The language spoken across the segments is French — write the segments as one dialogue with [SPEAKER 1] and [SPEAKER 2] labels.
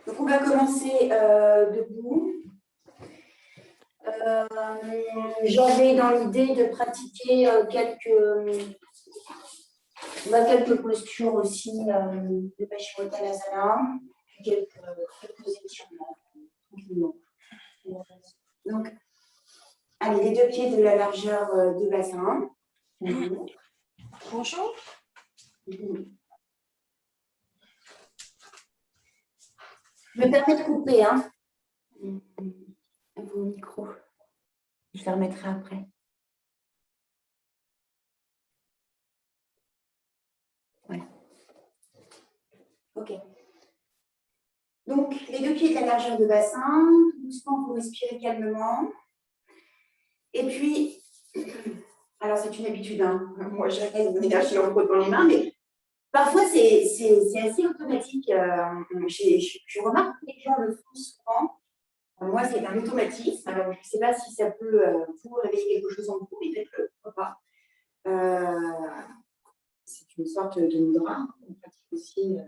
[SPEAKER 1] Donc, on va commencer debout. J'avais dans l'idée de pratiquer quelques postures aussi de Paschimottanasana, quelques étirements, tranquillement. Donc, allez, les deux pieds de la largeur du bassin.
[SPEAKER 2] Bonjour.
[SPEAKER 1] Je me permets de couper vos micros. Je les remettrai après. Voilà. Ok. Donc, les deux pieds de la largeur de bassin. Doucement, vous respirez calmement. Et puis, alors c'est une habitude, moi j'arrête de l'énergie en frottant les mains, mais parfois c'est assez automatique. Je remarque que les gens le font souvent. Moi, c'est un automatisme. Alors, je ne sais pas si ça peut vous réveiller quelque chose en vous, mais faites-le, pourquoi pas. C'est une sorte de mudra qu'on pratique aussi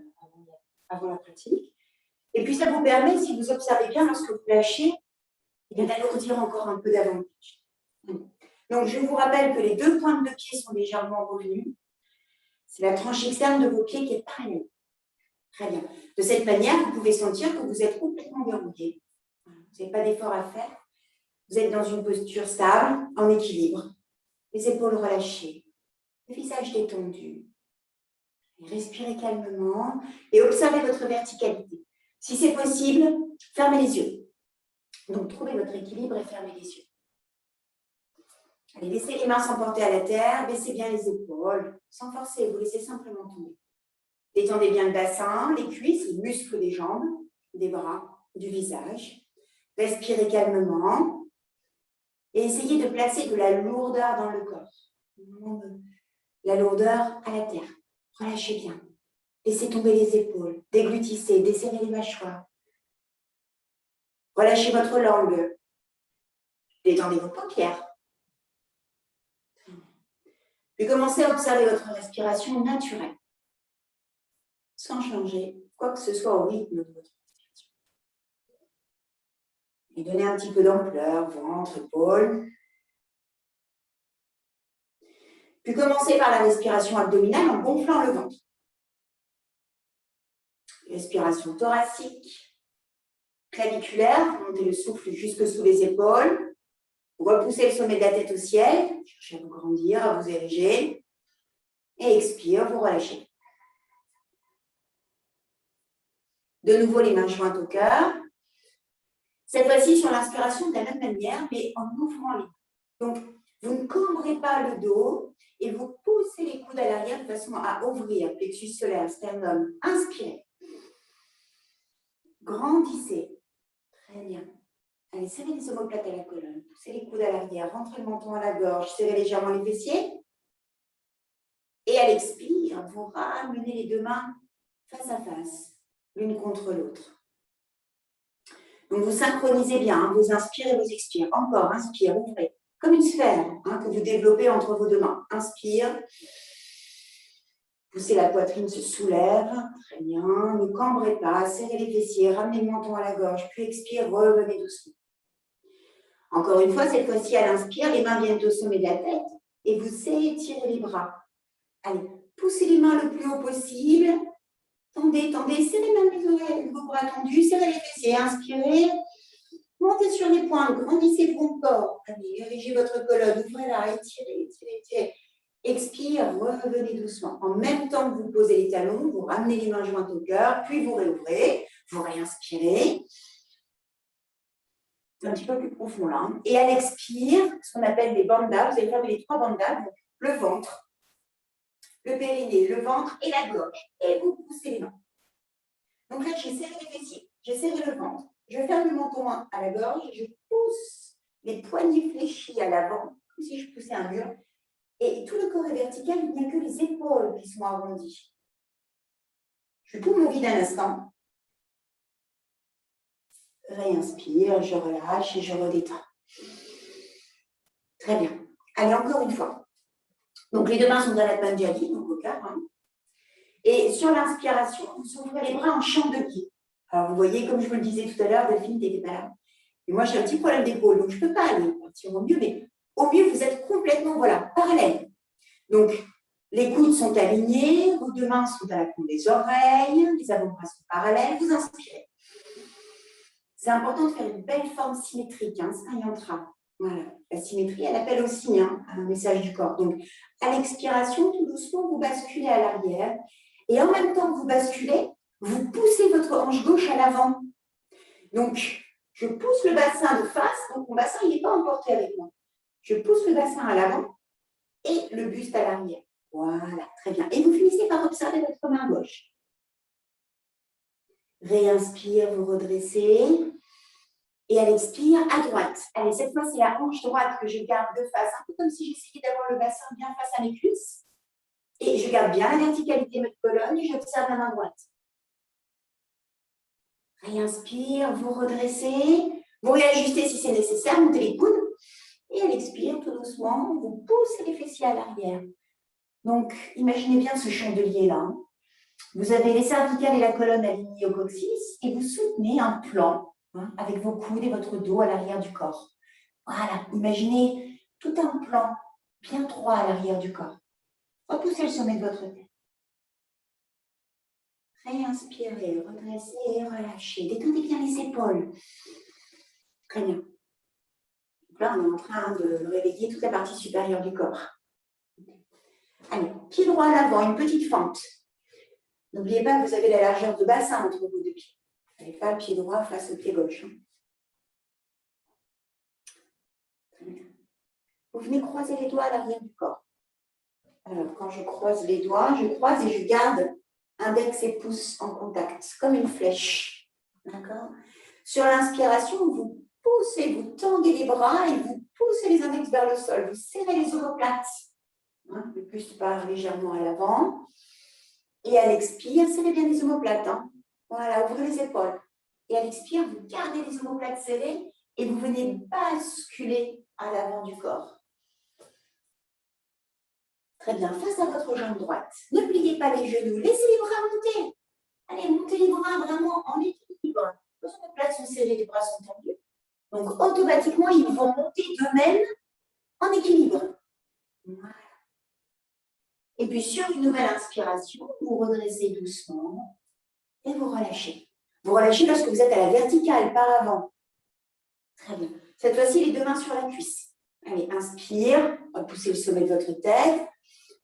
[SPEAKER 1] avant la pratique. Et puis, ça vous permet, si vous observez bien, lorsque vous lâchez, d'alourdir encore un peu davantage. Donc, je vous rappelle que les deux pointes de pied sont légèrement revenues. C'est la tranche externe de vos pieds qui est parallèle. Très bien. De cette manière, vous pouvez sentir que vous êtes complètement verrouillé. Vous n'avez pas d'effort à faire. Vous êtes dans une posture stable, en équilibre. Les épaules relâchées, le visage détendu. Respirez calmement et observez votre verticalité. Si c'est possible, fermez les yeux. Donc, trouvez votre équilibre et fermez les yeux. Allez, laissez les mains s'emporter à la terre, baissez bien les épaules, sans forcer, vous laissez simplement tomber. Détendez bien le bassin, les cuisses, les muscles des jambes, des bras, du visage. Respirez calmement et essayez de placer de la lourdeur dans le corps. La lourdeur à la terre. Relâchez bien. Laissez tomber les épaules, déglutissez, desserrez les mâchoires. Relâchez votre langue. Détendez vos paupières. Puis commencez à observer votre respiration naturelle, sans changer quoi que ce soit au rythme de votre respiration. Et donnez un petit peu d'ampleur, ventre, épaules. Puis commencez par la respiration abdominale en gonflant le ventre. Respiration thoracique, claviculaire, montez le souffle jusque sous les épaules. Repoussez le sommet de la tête au ciel, cherchez à vous grandir, à vous ériger. Et expire, vous relâchez. De nouveau, les mains jointes au cœur. Cette fois-ci, sur l'inspiration, de la même manière, mais en ouvrant les mains. Donc, vous ne cambrez pas le dos et vous poussez les coudes à l'arrière de façon à ouvrir plexus solaire, sternum. Inspirez. Grandissez. Très bien. Allez, serrez les omoplates à la colonne. Poussez les coudes à l'arrière. Rentrez le menton à la gorge. Serrez légèrement les fessiers. Et à l'expire, vous ramenez les deux mains face à face, l'une contre l'autre. Donc, vous synchronisez bien. Vous inspirez, vous expirez. Encore, inspire, ouvrez. Comme une sphère que vous développez entre vos deux mains. Inspire. Poussez la poitrine, se soulève. Très bien. Ne cambrez pas. Serrez les fessiers. Ramenez le menton à la gorge. Puis expire. Revenez doucement. Encore une fois, cette fois-ci, à l'inspire, les mains viennent au sommet de la tête. Et vous étirez les bras. Allez, poussez les mains le plus haut possible. Tendez, tendez. Serrez même les oreilles, vos bras tendus. Serrez les fessiers. Inspirez. Montez sur les poings, grandissez vos corps. Allez, érigez votre colonne, ouvrez-la, étirez, étirez, étirez. Expire, revenez doucement. En même temps que vous posez les talons, vous ramenez les mains jointes au cœur, puis vous réouvrez, vous réinspirez. C'est un petit peu plus profond là. Et à l'expire, ce qu'on appelle les bandhas, vous allez faire les 3 bandhas, le ventre, le périnée, le ventre et la gorge. Et vous poussez les mains. Donc là, j'ai serré les fessiers, j'ai serré le ventre. Je ferme le menton à la gorge, je pousse les poignets fléchis à l'avant, comme si je poussais un mur. Et tout le corps est vertical, il n'y a que les épaules qui sont arrondies. Je tourne mon vide un instant. Réinspire, je relâche et je redétends. Très bien. Allez, encore une fois. Donc, les deux mains sont dans la Panjali, donc au cœur. Et sur l'inspiration, vous ouvrez les bras en champ de pied. Alors, vous voyez, comme je vous le disais tout à l'heure, Delphine, tu n'étais pas là. Et moi, j'ai un petit problème d'épaule, donc je ne peux pas aller partir au mieux, mais au mieux, vous êtes complètement, voilà, parallèle. Donc, les coudes sont alignés, vos deux mains sont à la coupe des oreilles, les avant-bras sont parallèles, vous inspirez. C'est important de faire une belle forme symétrique, hein, c'est un yantra. Voilà, la symétrie, elle appelle aussi un message du corps. Donc, à l'expiration, tout doucement, vous basculez à l'arrière. Et en même temps que vous basculez, vous poussez votre hanche gauche à l'avant. Donc, je pousse le bassin de face, donc mon bassin, il n'est pas emporté avec moi. Je pousse le bassin à l'avant et le buste à l'arrière. Voilà, très bien. Et vous finissez par observer votre main gauche. Réinspire, vous redressez. Et à l'expire, à droite. Allez, cette fois, c'est la hanche droite que je garde de face, un peu comme si j'essayais d'avoir le bassin bien face à mes cuisses. Et je garde bien la verticalité de votre colonne et j'observe la main droite. Réinspire, vous redressez. Vous réajustez si c'est nécessaire, montez les coudes. Et à l'expire, tout doucement, vous poussez les fessiers à l'arrière. Donc, imaginez bien ce chandelier-là. Vous avez les cervicales et la colonne alignées au coccyx et vous soutenez un plan avec vos coudes et votre dos à l'arrière du corps. Voilà, imaginez tout un plan bien droit à l'arrière du corps. Repoussez le sommet de votre tête. Réinspirez, redressez et relâchez. Détendez bien les épaules. Très bien. Donc là, on est en train de réveiller toute la partie supérieure du corps. Allez, pied droit à l'avant, une petite fente. N'oubliez pas que vous avez la largeur de bassin entre vos deux pieds. Vous n'avez pas le pied droit face au pied gauche. Vous venez croiser les doigts à l'arrière du corps. Alors, quand je croise les doigts, je croise et je garde index et pouce en contact, comme une flèche. D'accord ? Sur l'inspiration, vous poussez, vous tendez les bras et vous poussez les index vers le sol. Vous serrez les omoplates. Le buste part légèrement à l'avant. Et à l'expire, serrez bien les omoplates. Voilà, ouvrez les épaules. Et à l'expire, vous gardez les omoplates serrées et vous venez basculer à l'avant du corps. Très bien, face à votre jambe droite. Ne pliez pas les genoux, laissez les bras monter. Allez, montez les bras vraiment en équilibre. Les omoplates sont serrées, les bras sont tendus. Donc, automatiquement, ils vont monter d'eux-mêmes en équilibre. Voilà. Et puis, sur une nouvelle inspiration, vous redressez doucement et vous relâchez. Vous relâchez lorsque vous êtes à la verticale, par avant. Très bien. Cette fois-ci, les deux mains sur la cuisse. Allez, inspire, poussez le sommet de votre tête.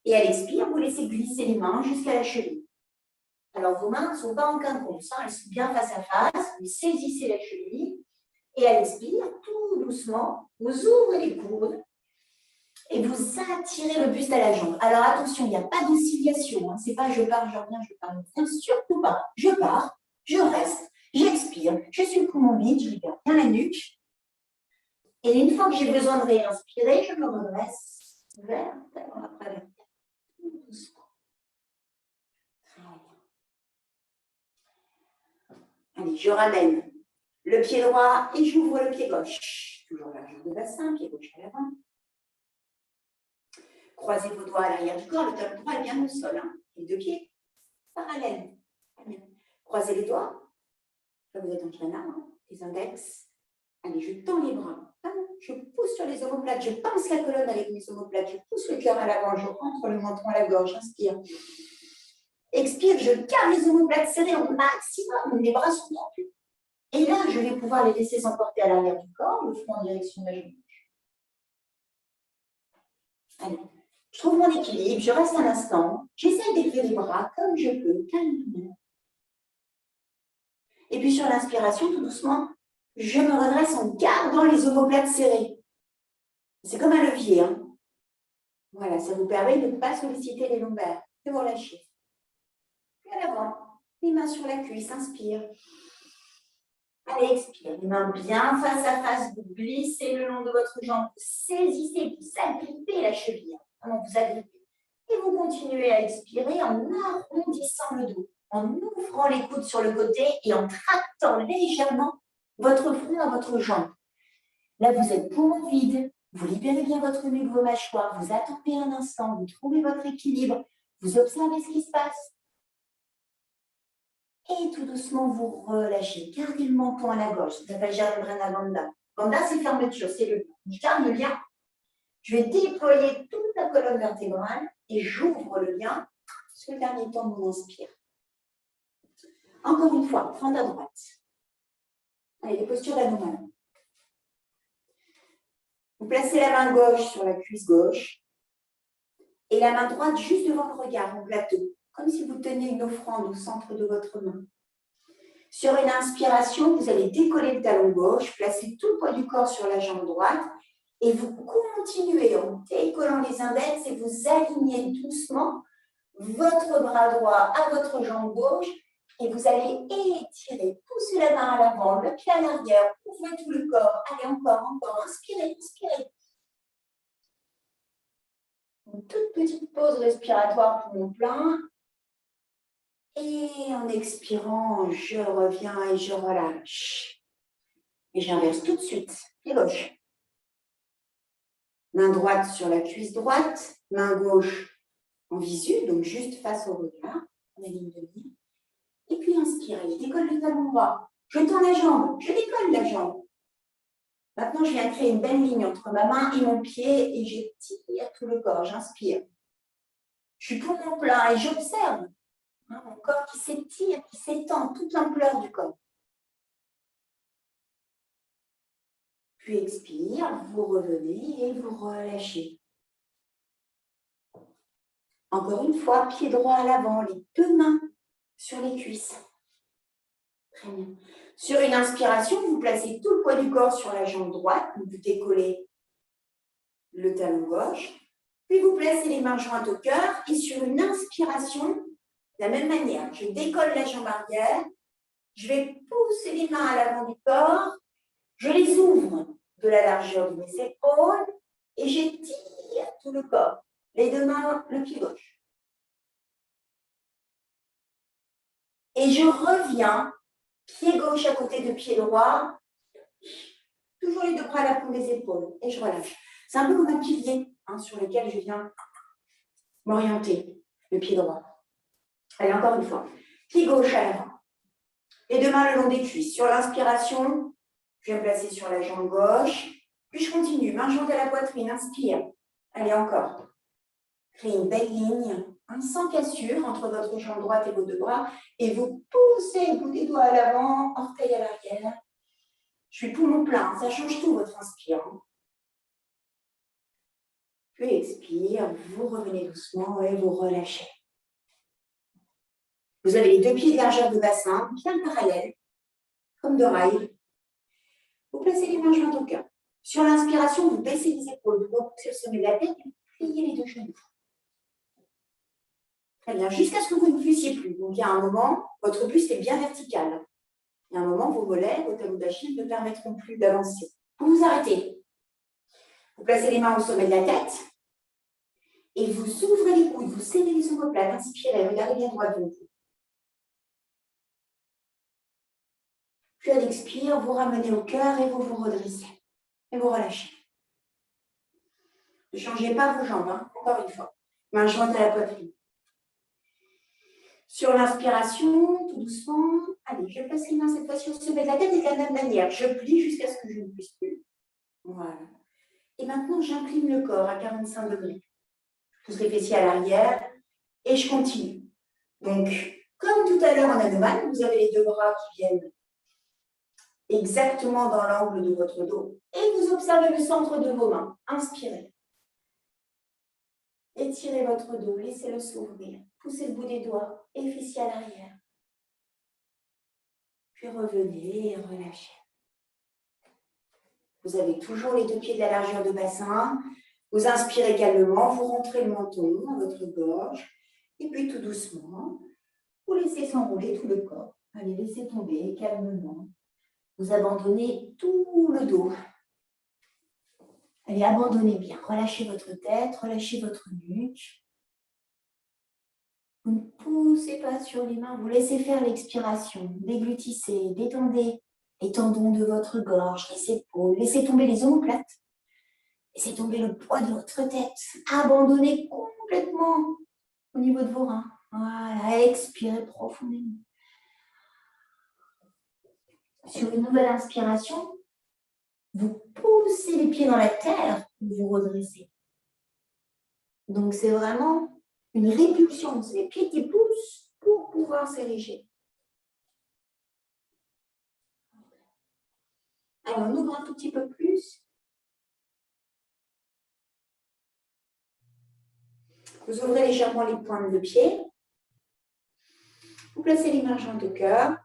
[SPEAKER 1] Et à l'expire, vous laissez glisser les mains jusqu'à la cheville. Alors, vos mains ne sont pas en quinconce, elles sont bien face à face. Vous saisissez la cheville. Et à l'expire, tout doucement, vous ouvrez les coudes et vous attirez le buste à la jambe. Alors, attention, il n'y a pas d'oscillation. Ce n'est pas je pars, je reviens, je pars. Non, surtout pas. Je pars, je reste, j'expire, je suis le poumon vide, je libère bien la nuque. Et une fois que j'ai besoin de réinspirer, je me redresse vers après la tout doucement. Très bien. Allez, je ramène le pied droit et j'ouvre le pied gauche. Toujours largeur de bassin, pied gauche à l'avant. Croisez vos doigts à l'arrière du corps, le talon droit est bien au sol. Les deux pieds parallèles. Croisez les doigts. Là, vous êtes en canard, les index. Allez, je tends les bras. Je pousse sur les omoplates, je pince la colonne avec mes omoplates, je pousse le cœur à l'avant, je rentre le menton à la gorge, inspire. Expire, je garde les omoplates serrées au maximum, les bras sont tendus. Et là, je vais pouvoir les laisser s'emporter à l'arrière du corps, le front en direction de la jambe gauche. Allez, je trouve mon équilibre, je reste un instant, j'essaye d'élever les bras comme je peux, calmement. Et puis sur l'inspiration, tout doucement, je me redresse en gardant les omoplates serrées. C'est comme un levier. Voilà, ça vous permet de ne pas solliciter les lombaires. Et vous relâchez. Puis à l'avant, les mains sur la cuisse, inspire. Allez, expire. Les mains bien face à face, vous glissez le long de votre jambe, vous saisissez, vous agrippez la cheville. Vraiment, vous agrippez. Et vous continuez à expirer en arrondissant le dos, en ouvrant les coudes sur le côté et en tractant légèrement votre front à votre jambe. Là, vous êtes poumon vide, vous libérez bien votre nuque, vos mâchoires, vous attendez un instant, vous trouvez votre équilibre, vous observez ce qui se passe. Et tout doucement, vous relâchez. Gardez le menton à la gauche. Ça s'appelle Jalandrana Bandha. Bandha, c'est fermeture, c'est le lien. Je garde le lien. Je vais déployer toute la colonne vertébrale et j'ouvre le lien sur le dernier temps de mon inspire. Encore une fois, fente à droite. Allez, les postures d'Hanuman. Vous placez la main gauche sur la cuisse gauche et la main droite juste devant le regard, en plateau, comme si vous teniez une offrande au centre de votre main. Sur une inspiration, vous allez décoller le talon gauche, placer tout le poids du corps sur la jambe droite et vous continuez en décollant les index et vous alignez doucement votre bras droit à votre jambe gauche et vous allez étirer, pousser la main à l'avant, le pied à l'arrière, ouvrez tout le corps. Allez, encore, inspirez, inspirez. Une toute petite pause respiratoire pour mon plein. Et en expirant, je reviens et je relâche. Et j'inverse tout de suite, pied gauche. Main droite sur la cuisse droite, main gauche en visu, donc juste face au regard, la ligne de mire. Et puis inspirez, je décolle le talon droit. Je tends la jambe, je décolle la jambe. Maintenant, je viens de créer une belle ligne entre ma main et mon pied et j'étire tout le corps, j'inspire. Je suis poumon plein et j'observe mon corps qui s'étire, qui s'étend, toute l'ampleur du corps. Puis expire, vous revenez et vous relâchez. Encore une fois, pied droit à l'avant, les deux mains sur les cuisses. Très bien. Sur une inspiration, vous placez tout le poids du corps sur la jambe droite, vous décollez le talon gauche, puis vous placez les mains jointes au cœur et sur une inspiration, de la même manière, je décolle la jambe arrière, je vais pousser les mains à l'avant du corps, je les ouvre de la largeur de mes épaules et j'étire tout le corps. Les deux mains, le pied gauche. Et je reviens, pied gauche à côté de pied droit, toujours les deux bras à la paume des épaules et je relâche. C'est un peu comme un pilier sur lequel je viens m'orienter, le pied droit. Allez, encore une fois. Pied gauche à l'avant. Les deux mains le long des cuisses. Sur l'inspiration, je viens me placer sur la jambe gauche. Puis je continue. Main jointe à la poitrine. Inspire. Allez, encore. Créez une belle ligne, sans cassure entre votre jambe droite et vos deux bras. Et vous poussez le bout des doigts à l'avant, orteil à l'arrière. Je suis poumon plein. Ça change tout, votre inspire. Puis expire. Vous revenez doucement et vous relâchez. Vous avez les deux pieds de largeur de bassin, bien parallèles, comme de rails. Vous placez les mains jointes au cœur. Sur l'inspiration, vous baissez les épaules, vous repoussez le sommet de la tête et vous pliez les deux genoux. Très bien, jusqu'à ce que vous ne puissiez plus. Donc, il y a un moment, votre buste est bien vertical. Il y a un moment, vos mollets, vos talons d'Achille ne permettront plus d'avancer. Vous vous arrêtez. Vous placez les mains au sommet de la tête et vous ouvrez les coudes, vous serrez les omoplates, inspirez, regardez bien droit devant vous. Puis à l'expire, vous ramenez au cœur et vous vous redressez. Et vous relâchez. Ne changez pas vos jambes, encore une fois. Main jointe à la poitrine. Sur l'inspiration, tout doucement, allez, je place les mains cette fois-ci au sommet de la tête et de la même manière. Je plie jusqu'à ce que je ne puisse plus. Voilà. Et maintenant, j'incline le corps à 45 degrés. Je pousse les fessiers à l'arrière et je continue. Donc, comme tout à l'heure en Hanuman, vous avez les deux bras qui viennent exactement dans l'angle de votre dos. Et vous observez le centre de vos mains. Inspirez. Étirez votre dos, laissez-le s'ouvrir. Poussez le bout des doigts et fessiers à l'arrière. Puis revenez et relâchez. Vous avez toujours les deux pieds de la largeur de bassin. Vous inspirez calmement, vous rentrez le menton à votre gorge. Et puis tout doucement, vous laissez s'enrouler tout le corps. Allez, laissez tomber calmement. Vous abandonnez tout le dos. Allez, abandonnez bien. Relâchez votre tête, relâchez votre nuque. Vous ne poussez pas sur les mains. Vous laissez faire l'expiration. Déglutissez, détendez les tendons de votre gorge, les épaules. Laissez tomber les omoplates. Laissez tomber le poids de votre tête. Abandonnez complètement au niveau de vos reins. Voilà, expirez profondément. Sur une nouvelle inspiration, vous poussez les pieds dans la terre, vous redressez. Donc, c'est vraiment une répulsion. C'est les pieds qui poussent pour pouvoir s'ériger. Alors, on ouvre un tout petit peu plus. Vous ouvrez légèrement les pointes de pied. Vous placez les mains jointes au cœur.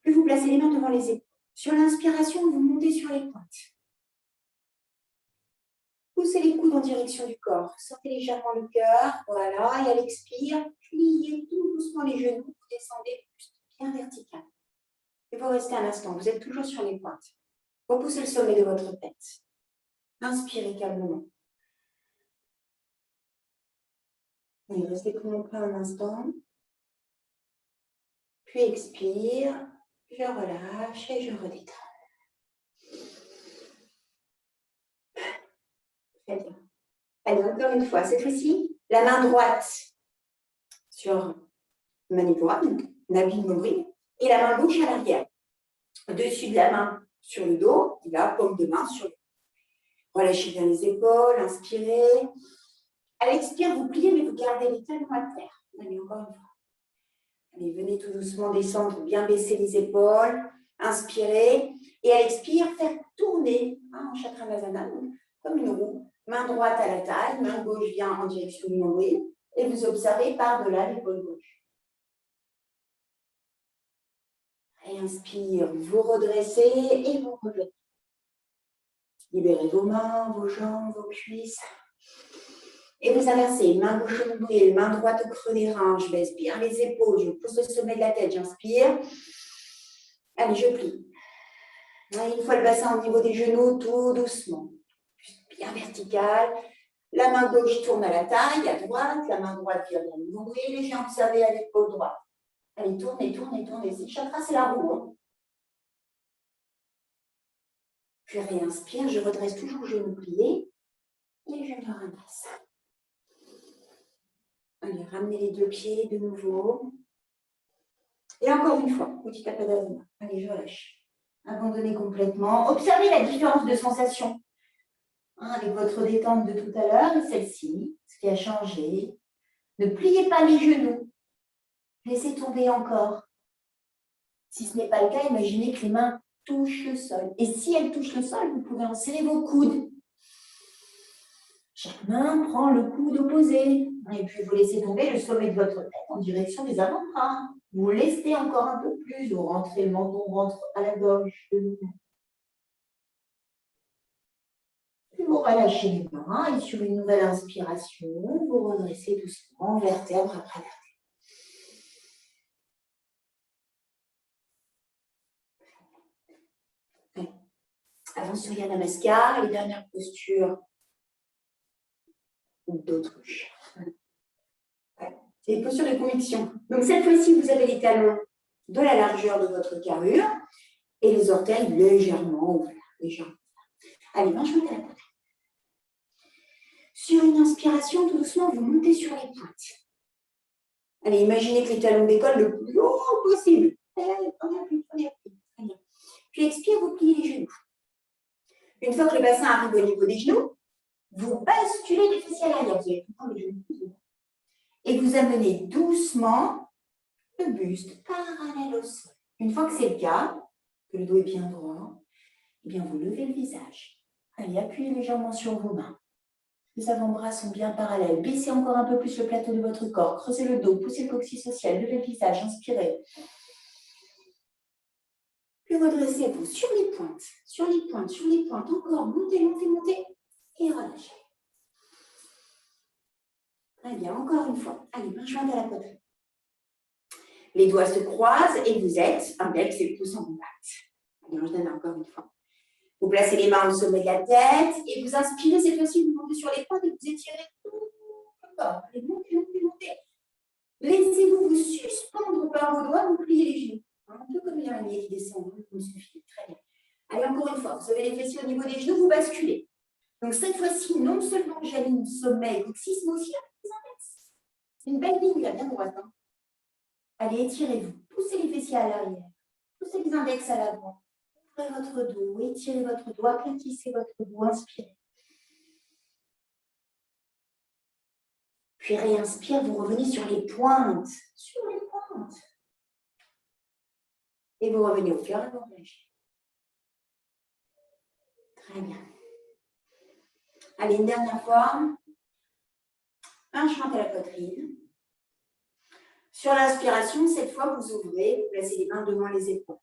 [SPEAKER 1] Puis vous placez les mains devant les épaules. Sur l'inspiration, vous montez sur les pointes. Poussez les coudes en direction du corps. Sortez légèrement le cœur. Voilà. Et à l'expire, pliez tout doucement les genoux. Vous descendez bien vertical. Et vous restez un instant. Vous êtes toujours sur les pointes. Repoussez le sommet de votre tête. Inspirez calmement. Et restez plus longtemps un instant. Puis expire. Je relâche et je redétends. Très bien. Allez, encore une fois. Cette fois-ci, la main droite sur la manip droite, Nabi nombril, et la main gauche à l'arrière. Dessus de la main sur le dos, et là, paume de main sur le dos. Relâchez bien les épaules, inspirez. À l'expire, vous pliez, mais vous gardez les talons à terre. Allez, encore une fois. Allez, venez tout doucement descendre, bien baisser les épaules. Inspirez. Et à l'expire, faire tourner en Chakranasana, comme une roue. Main droite à la taille, main gauche vient en direction du nombril. Et vous observez par-delà l'épaule gauche. Et inspire, vous redressez et vous relevez. Libérez vos mains, vos jambes, vos cuisses. Et vous inversez, main gauche au nombril, main droite au creux des reins. Je baisse bien les épaules, je pousse le sommet de la tête, j'inspire. Allez, je plie. Une fois le bassin au niveau des genoux, tout doucement. Bien vertical. La main gauche tourne à la taille, à droite. La main droite vient dans le nombril. Les jambes observées à l'épaule droite. Allez, tournez, tournez, tournez. Le chakra, c'est la roue. Puis réinspire, je redresse toujours genou plié. Et je me redresse. Allez, ramenez les deux pieds de nouveau. Et encore une fois, petit Padasana. Allez, je relâche. Abandonnez complètement. Observez la différence de sensation avec votre détente de tout à l'heure et celle-ci, ce qui a changé. Ne pliez pas les genoux. Laissez tomber encore. Si ce n'est pas le cas, imaginez que les mains touchent le sol. Et si elles touchent le sol, vous pouvez enserrer vos coudes. Chaque main prend le coude opposé. Et puis, vous laissez tomber le sommet de votre tête en direction des avant-bras. Vous laissez encore un peu plus. Vous rentrez, le menton rentre à la gorge de vous. Puis, vous relâchez les mains et sur une nouvelle inspiration, vous redressez doucement, vertèbre après vertèbre. Avant Surya Namaskar, les dernières postures d'autruche. C'est les postures de conviction. Donc cette fois-ci, vous avez les talons de la largeur de votre carrure et les orteils légèrement ouverts. Légèrement. Allez, main jointe à la poitrine. Sur une inspiration, tout doucement, vous montez sur les pointes. Allez, imaginez que les talons décollent le plus haut possible. Puis expire, vous pliez les genoux. Une fois que le bassin arrive au niveau des genoux, vous basculez les fessiers à l'arrière. Vous avez tout le temps les genoux. Et vous amenez doucement le buste parallèle au sol. Une fois que c'est le cas, que le dos est bien droit, eh bien vous levez le visage. Allez, appuyez légèrement sur vos mains. Les avant-bras sont bien parallèles. Baissez encore un peu plus le plateau de votre corps. Creusez le dos, poussez le coccyx social, levez le visage, inspirez. Puis redressez-vous sur les pointes, sur les pointes, sur les pointes. Encore, montez, montez, montez et relâchez. Très bien, encore une fois. Allez, main jointe à la poitrine. Les doigts se croisent et vous êtes index et pouce en contact. Allez, on donne encore une fois. Vous placez les mains au sommet de la tête et vous inspirez. Cette fois-ci, vous montez sur les pointes et vous étirez tout le corps. Allez, montez, montez, montez. Laissez-vous vous suspendre par vos doigts, vous pliez les genoux. Un peu comme une araignée qui descend, comme ce fil. Très bien. Allez, encore une fois, vous avez les fessiers au niveau des genoux, vous basculez. Donc cette fois-ci, non seulement j'aligne sommet et coccyx, mais aussi les index. C'est une belle ligne, là, bien droite. Allez, étirez-vous. poussez les fessiers à l'arrière. Poussez les index à l'avant. Ouvrez votre dos, étirez votre dos, aplatissez votre dos, inspirez. Puis réinspire, vous revenez sur les pointes. Sur les pointes. Et vous revenez au cœur et vous relâchez. Très bien. Allez, une dernière fois. Un chante à la poitrine. Sur l'inspiration, cette fois, vous ouvrez, vous placez les mains devant les épaules.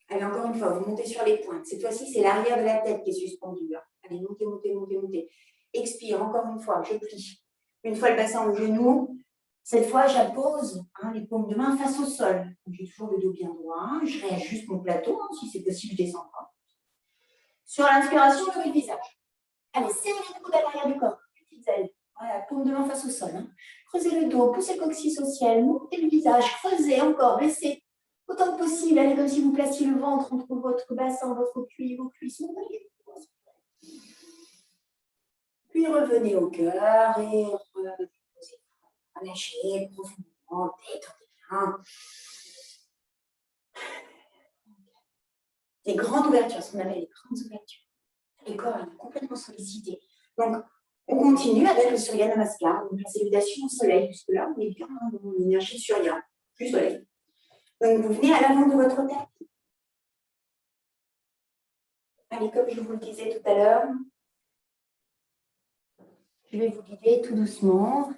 [SPEAKER 1] Allez, encore une fois, vous montez sur les pointes. Cette fois-ci, c'est l'arrière de la tête qui est suspendu. Allez, montez, montez, montez, montez. Expire, encore une fois, je plie. Une fois le bassin au genou. Cette fois, j'appose les paumes de main face au sol. J'ai toujours le dos bien droit. Je réajuste mon plateau. Si c'est possible, je descends pas. Sur l'inspiration, levez le visage. Allez, serrez les coudes à l'arrière du corps. Petites ailes. Voilà, paume de main face au sol. Creusez le dos, poussez le coccyx au ciel, montez le visage, creusez encore, laissez autant que possible. Allez, comme si vous placiez le ventre entre votre bassin, votre cuisse, vos cuisses. Puis revenez au cœur et reposez. Relâchez profondément, détendez bien. Les grandes ouvertures, ce qu'on appelle les grandes ouvertures. Le corps est complètement sollicité. Donc, on continue avec le Surya Namaskar, donc la salutation au soleil. Jusque-là, on est bien dans l'énergie Surya, du soleil. Donc, vous venez à l'avant de votre tapis. Allez, comme je vous le disais tout à l'heure, je vais vous guider tout doucement.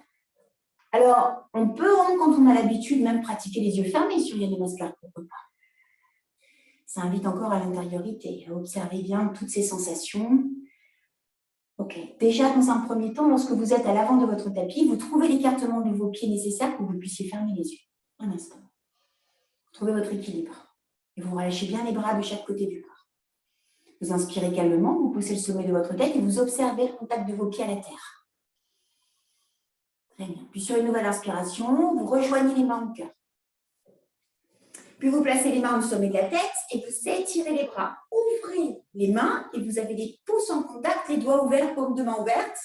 [SPEAKER 1] Alors, on peut, quand on a l'habitude, même pratiquer les yeux fermés sur Surya Namaskar, pourquoi pas. Ça invite encore à l'intériorité, à observer bien toutes ces sensations. Ok, déjà dans un premier temps, lorsque vous êtes à l'avant de votre tapis, vous trouvez l'écartement de vos pieds nécessaires pour que vous puissiez fermer les yeux. Un instant. Vous trouvez votre équilibre. Et vous relâchez bien les bras de chaque côté du corps. Vous inspirez calmement, vous poussez le sommet de votre tête et vous observez le contact de vos pieds à la terre. Très bien. Puis sur une nouvelle inspiration, vous rejoignez les mains au cœur. Puis vous placez les mains au sommet de la tête et vous étirez les bras. Ouvrez les mains et vous avez les pouces en contact, les doigts ouverts, paumes de main ouvertes.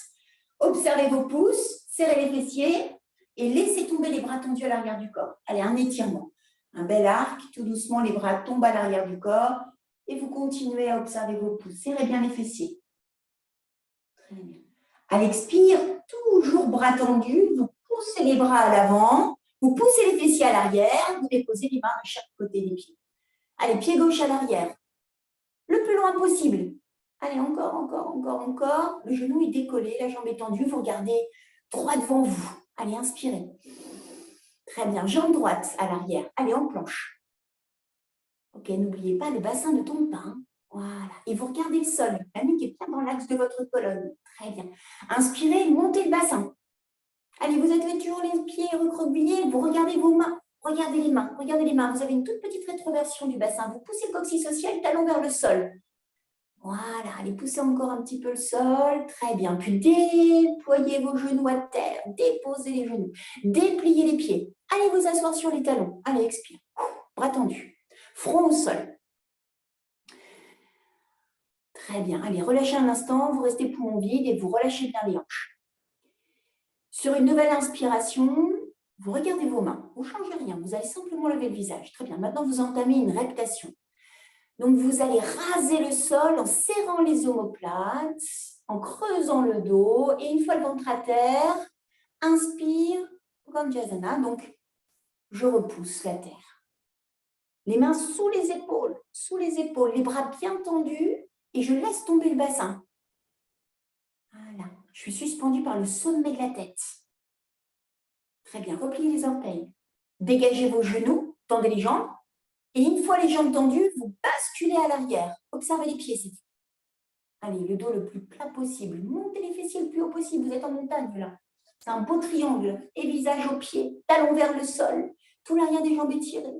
[SPEAKER 1] Observez vos pouces, serrez les fessiers et laissez tomber les bras tendus à l'arrière du corps. Allez, un étirement. Un bel arc, tout doucement, les bras tombent à l'arrière du corps et vous continuez à observer vos pouces. Serrez bien les fessiers. Très bien. À l'expire, toujours bras tendus, vous poussez les bras à l'avant. Vous poussez les fessiers à l'arrière, vous déposez les mains de chaque côté des pieds. Allez, pied gauche à l'arrière. Le plus loin possible. Allez, encore, encore, encore, encore. Le genou est décollé, la jambe est tendue. Vous regardez droit devant vous. Allez, inspirez. Très bien, jambe droite à l'arrière. Allez, en planche. Ok, n'oubliez pas, le bassin ne tombe pas. Voilà. Et vous regardez le sol. La nuque est bien dans l'axe de votre colonne. Très bien. Inspirez, montez le bassin. Allez, vous êtes toujours les pieds recroquevillés, vous regardez vos mains, regardez les mains, regardez les mains. Vous avez une toute petite rétroversion du bassin. Vous poussez le coccyx au ciel, talon vers le sol. Voilà, allez, poussez encore un petit peu le sol. Très bien. Puis déployez vos genoux à terre, déposez les genoux, dépliez les pieds. Allez vous asseoir sur les talons. Allez, expire. Bras tendus. Front au sol. Très bien. Allez, relâchez un instant, vous restez poumon vide et vous relâchez bien les hanches. Sur une nouvelle inspiration, vous regardez vos mains. Vous ne changez rien, vous allez simplement lever le visage. Très bien. Maintenant, vous entamez une reptation. Donc, vous allez raser le sol en serrant les omoplates, en creusant le dos. Et une fois le ventre à terre, inspire, Gandhyasana. Donc, je repousse la terre. Les mains sous les épaules, les bras bien tendus. Et je laisse tomber le bassin. Voilà. Je suis suspendue par le sommet de la tête. Très bien, repliez les orteils. Dégagez vos genoux, tendez les jambes. Et une fois les jambes tendues, vous basculez à l'arrière. Observez les pieds, c'est tout. Allez, le dos le plus plat possible. Montez les fessiers le plus haut possible. Vous êtes en montagne, là. C'est un beau triangle. Et visage aux pieds, talons vers le sol. Tout l'arrière des jambes étiré.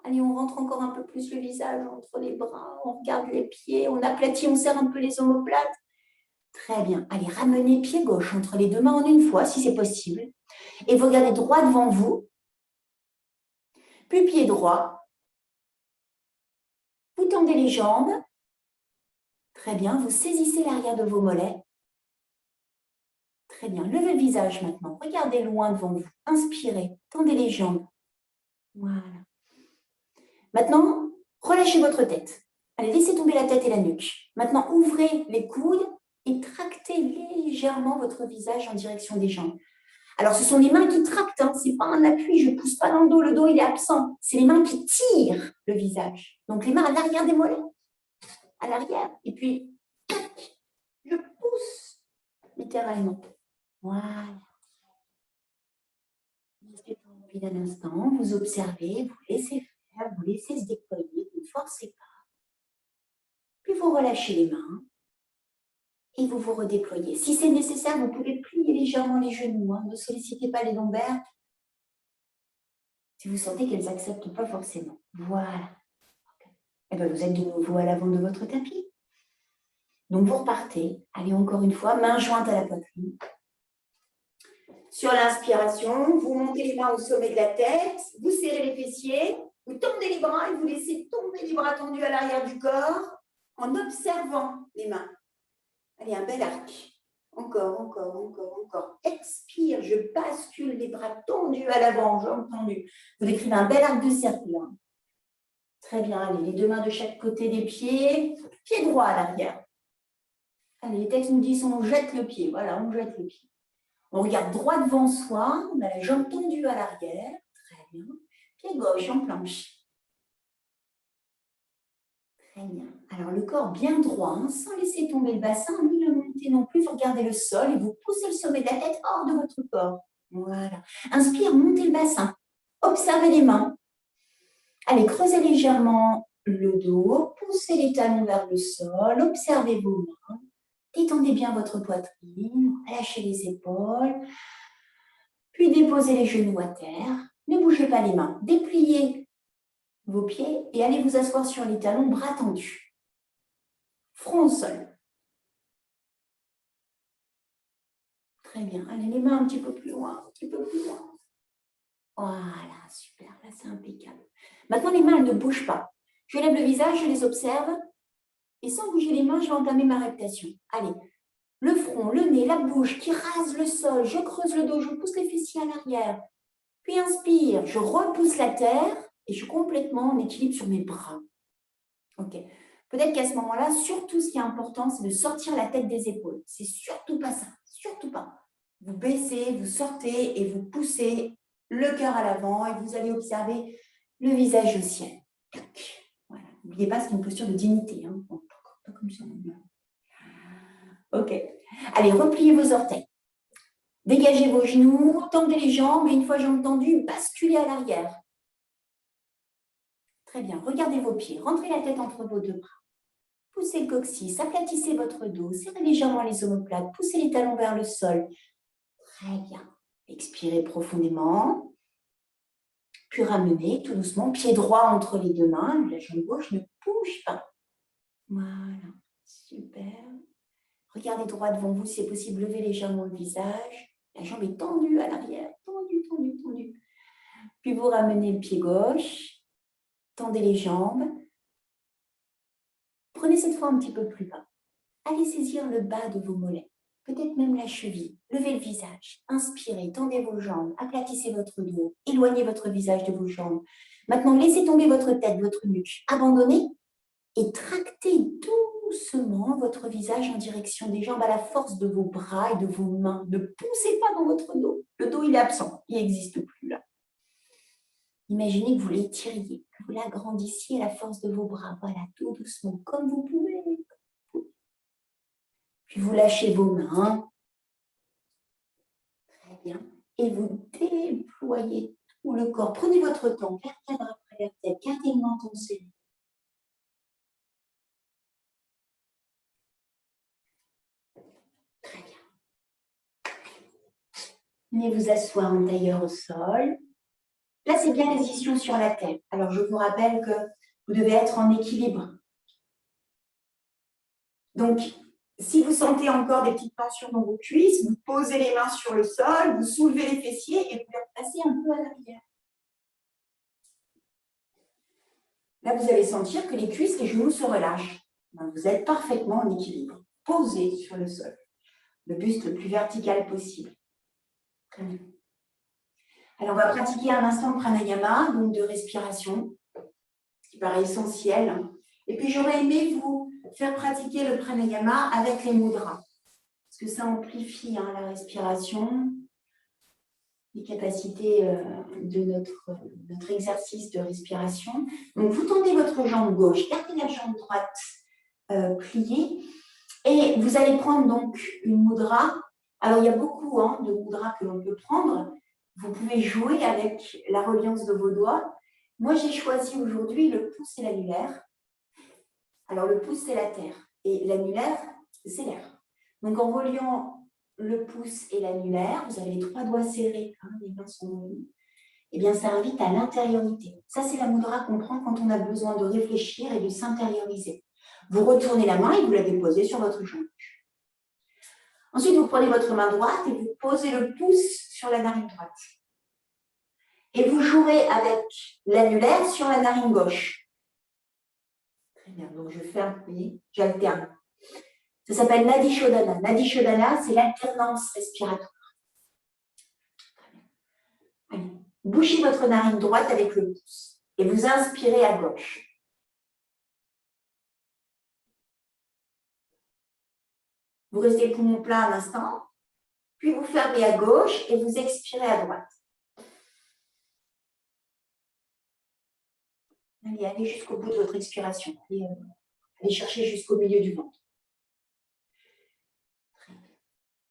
[SPEAKER 1] Allez, on rentre encore un peu plus le visage entre les bras. On regarde les pieds. On aplatit, on serre un peu les omoplates. Très bien. Allez, ramenez pied gauche entre les deux mains en une fois, si c'est possible. Et vous regardez droit devant vous. Puis pied droit. Vous tendez les jambes. Très bien. Vous saisissez l'arrière de vos mollets. Très bien. Levez le visage maintenant. Regardez loin devant vous. Inspirez. Tendez les jambes. Voilà. Maintenant, relâchez votre tête. Allez, laissez tomber la tête et la nuque. Maintenant, ouvrez les coudes et tractez légèrement votre visage en direction des jambes. Alors, ce sont les mains qui tractent, hein. Ce n'est pas un appui, je ne pousse pas dans le dos il est absent. C'est les mains qui tirent le visage. Donc, les mains à l'arrière des mollets, à l'arrière. Et puis, tac, je pousse littéralement. Voilà. Restez tranquille d'un instant, vous observez, vous laissez faire, vous laissez se déployer, vous ne forcez pas. Puis vous relâchez les mains et vous vous redéployez. Si c'est nécessaire, vous pouvez plier légèrement les genoux. Hein. Ne sollicitez pas les lombaires si vous sentez qu'elles n'acceptent pas forcément. Voilà. Et bien, vous êtes de nouveau à l'avant de votre tapis. Donc, vous repartez. Allez, encore une fois, main jointe à la poitrine. Sur l'inspiration, vous montez les mains au sommet de la tête, vous serrez les fessiers, vous tendez les bras et vous laissez tomber les bras tendus à l'arrière du corps en observant les mains. Allez, un bel arc. Encore, encore, encore, encore. Expire, je bascule les bras tendus à l'avant, jambes tendues. Vous décrivez un bel arc de cercle. Hein. Très bien, allez, les deux mains de chaque côté des pieds, pied droit à l'arrière. Allez, les textes nous disent on jette le pied. Voilà, on jette le pied. On regarde droit devant soi, on a la jambe tendue à l'arrière. Très bien. Pied gauche en planche. Très bien. Alors, le corps bien droit, hein, sans laisser tomber le bassin, ni le monter non plus. Vous regardez le sol et vous poussez le sommet de la tête hors de votre corps. Voilà. Inspire, montez le bassin. Observez les mains. Allez, creusez légèrement le dos. Poussez les talons vers le sol. Observez vos mains. Détendez bien votre poitrine. Lâchez les épaules. Puis déposez les genoux à terre. Ne bougez pas les mains. Dépliez vos pieds et allez vous asseoir sur les talons, bras tendus. Front au sol. Très bien. Allez, les mains un petit peu plus loin, un petit peu plus loin. Voilà, super. Là, c'est impeccable. Maintenant, les mains, elles ne bougent pas. Je lève le visage, je les observe. Et sans bouger les mains, je vais entamer ma reptation. Allez, le front, le nez, la bouche qui rase le sol. Je creuse le dos, je pousse les fessiers à l'arrière. Puis inspire, je repousse la terre et je suis complètement en équilibre sur mes bras. Ok. Peut-être qu'à ce moment-là, surtout ce qui est important, c'est de sortir la tête des épaules. C'est surtout pas ça, surtout pas. Vous baissez, vous sortez et vous poussez le cœur à l'avant et vous allez observer le visage au ciel. Voilà. N'oubliez pas, c'est une posture de dignité. Hein. Pas comme ça. Ok. Allez, repliez vos orteils. Dégagez vos genoux, tendez les jambes et une fois jambes tendues, basculez à l'arrière. Très bien. Regardez vos pieds. Rentrez la tête entre vos deux bras. Poussez le coccyx, aplatissez votre dos, serrez légèrement les omoplates, poussez les talons vers le sol. Très bien. Expirez profondément. Puis ramenez tout doucement, pied droit entre les deux mains. La jambe gauche ne bouge pas. Voilà. Super. Regardez droit devant vous, si c'est possible, levez légèrement le visage. La jambe est tendue à l'arrière. Tendue, tendue, tendue. Puis vous ramenez le pied gauche. Tendez les jambes. Prenez cette fois un petit peu plus bas. Allez saisir le bas de vos mollets, peut-être même la cheville. Levez le visage, inspirez, tendez vos jambes, aplatissez votre dos, éloignez votre visage de vos jambes. Maintenant, laissez tomber votre tête, votre nuque, abandonnez et tractez doucement votre visage en direction des jambes à la force de vos bras et de vos mains. Ne poussez pas dans votre dos. Le dos, il est absent, il n'existe plus là. Imaginez que vous l'étiriez, que vous l'agrandissiez à la force de vos bras. Voilà, tout doucement, comme vous pouvez. Puis vous lâchez vos mains. Très bien. Et vous déployez tout le corps. Prenez votre temps, vertèbre après vertèbre, gardez le menton serré. Très bien. Venez vous asseoir en tailleur au sol. Placez bien les ischions sur la tête. Alors, je vous rappelle que vous devez être en équilibre. Donc, si vous sentez encore des petites tensions dans vos cuisses, vous posez les mains sur le sol, vous soulevez les fessiers et vous les replacez un peu à l'arrière. Là, vous allez sentir que les cuisses, les genoux se relâchent. Vous êtes parfaitement en équilibre. Posé sur le sol. Le buste le plus vertical possible. Très bien. Alors, on va pratiquer un instant de pranayama, donc de respiration, ce qui paraît essentiel. Et puis, j'aurais aimé vous faire pratiquer le pranayama avec les mudras, parce que ça amplifie la respiration, les capacités de notre exercice de respiration. Donc, vous tendez votre jambe gauche, gardez la jambe droite pliée, et vous allez prendre donc une mudra. Alors, il y a beaucoup de mudras que l'on peut prendre. Vous pouvez jouer avec la reliance de vos doigts. Moi, j'ai choisi aujourd'hui le pouce et l'annulaire. Alors, le pouce, c'est la terre et l'annulaire, c'est l'air. Donc, en reliant le pouce et l'annulaire, vous avez les 3 doigts serrés, les mains sont unies. Eh bien, ça invite à l'intériorité. Ça, c'est la mudra qu'on prend quand on a besoin de réfléchir et de s'intérioriser. Vous retournez la main et vous la déposez sur votre jambe. Ensuite, vous prenez votre main droite et vous posez le pouce sur la narine droite. Et vous jouerez avec l'annulaire sur la narine gauche. Très bien, donc je ferme, vous voyez, j'alterne. Ça s'appelle Nadi Shodhana. Nadi Shodhana, c'est l'alternance respiratoire. Très bien. Allez, bouchez votre narine droite avec le pouce et vous inspirez à gauche. Vous restez le poumon plein un instant, puis vous fermez à gauche et vous expirez à droite. Allez jusqu'au bout de votre expiration. Allez chercher jusqu'au milieu du ventre.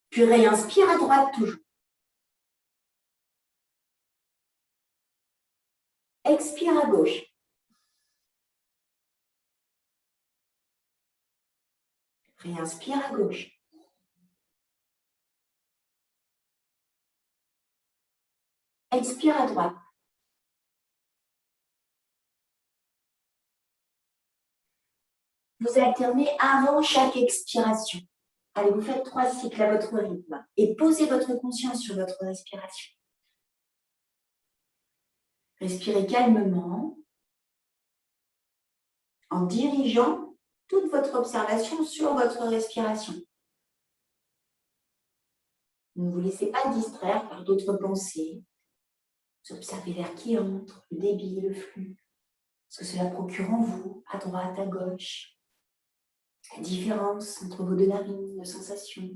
[SPEAKER 1] Puis réinspire à droite toujours. Expire à gauche. Réinspire à gauche. Expire à droite. Vous alternez avant chaque expiration. Allez, vous faites 3 cycles à votre rythme et posez votre conscience sur votre respiration. Respirez calmement en dirigeant toute votre observation sur votre respiration. Ne vous laissez pas distraire par d'autres pensées. Vous observez l'air qui entre, le débit, le flux. Ce que cela procure en vous, à droite, à gauche. La différence entre vos 2 narines de sensations.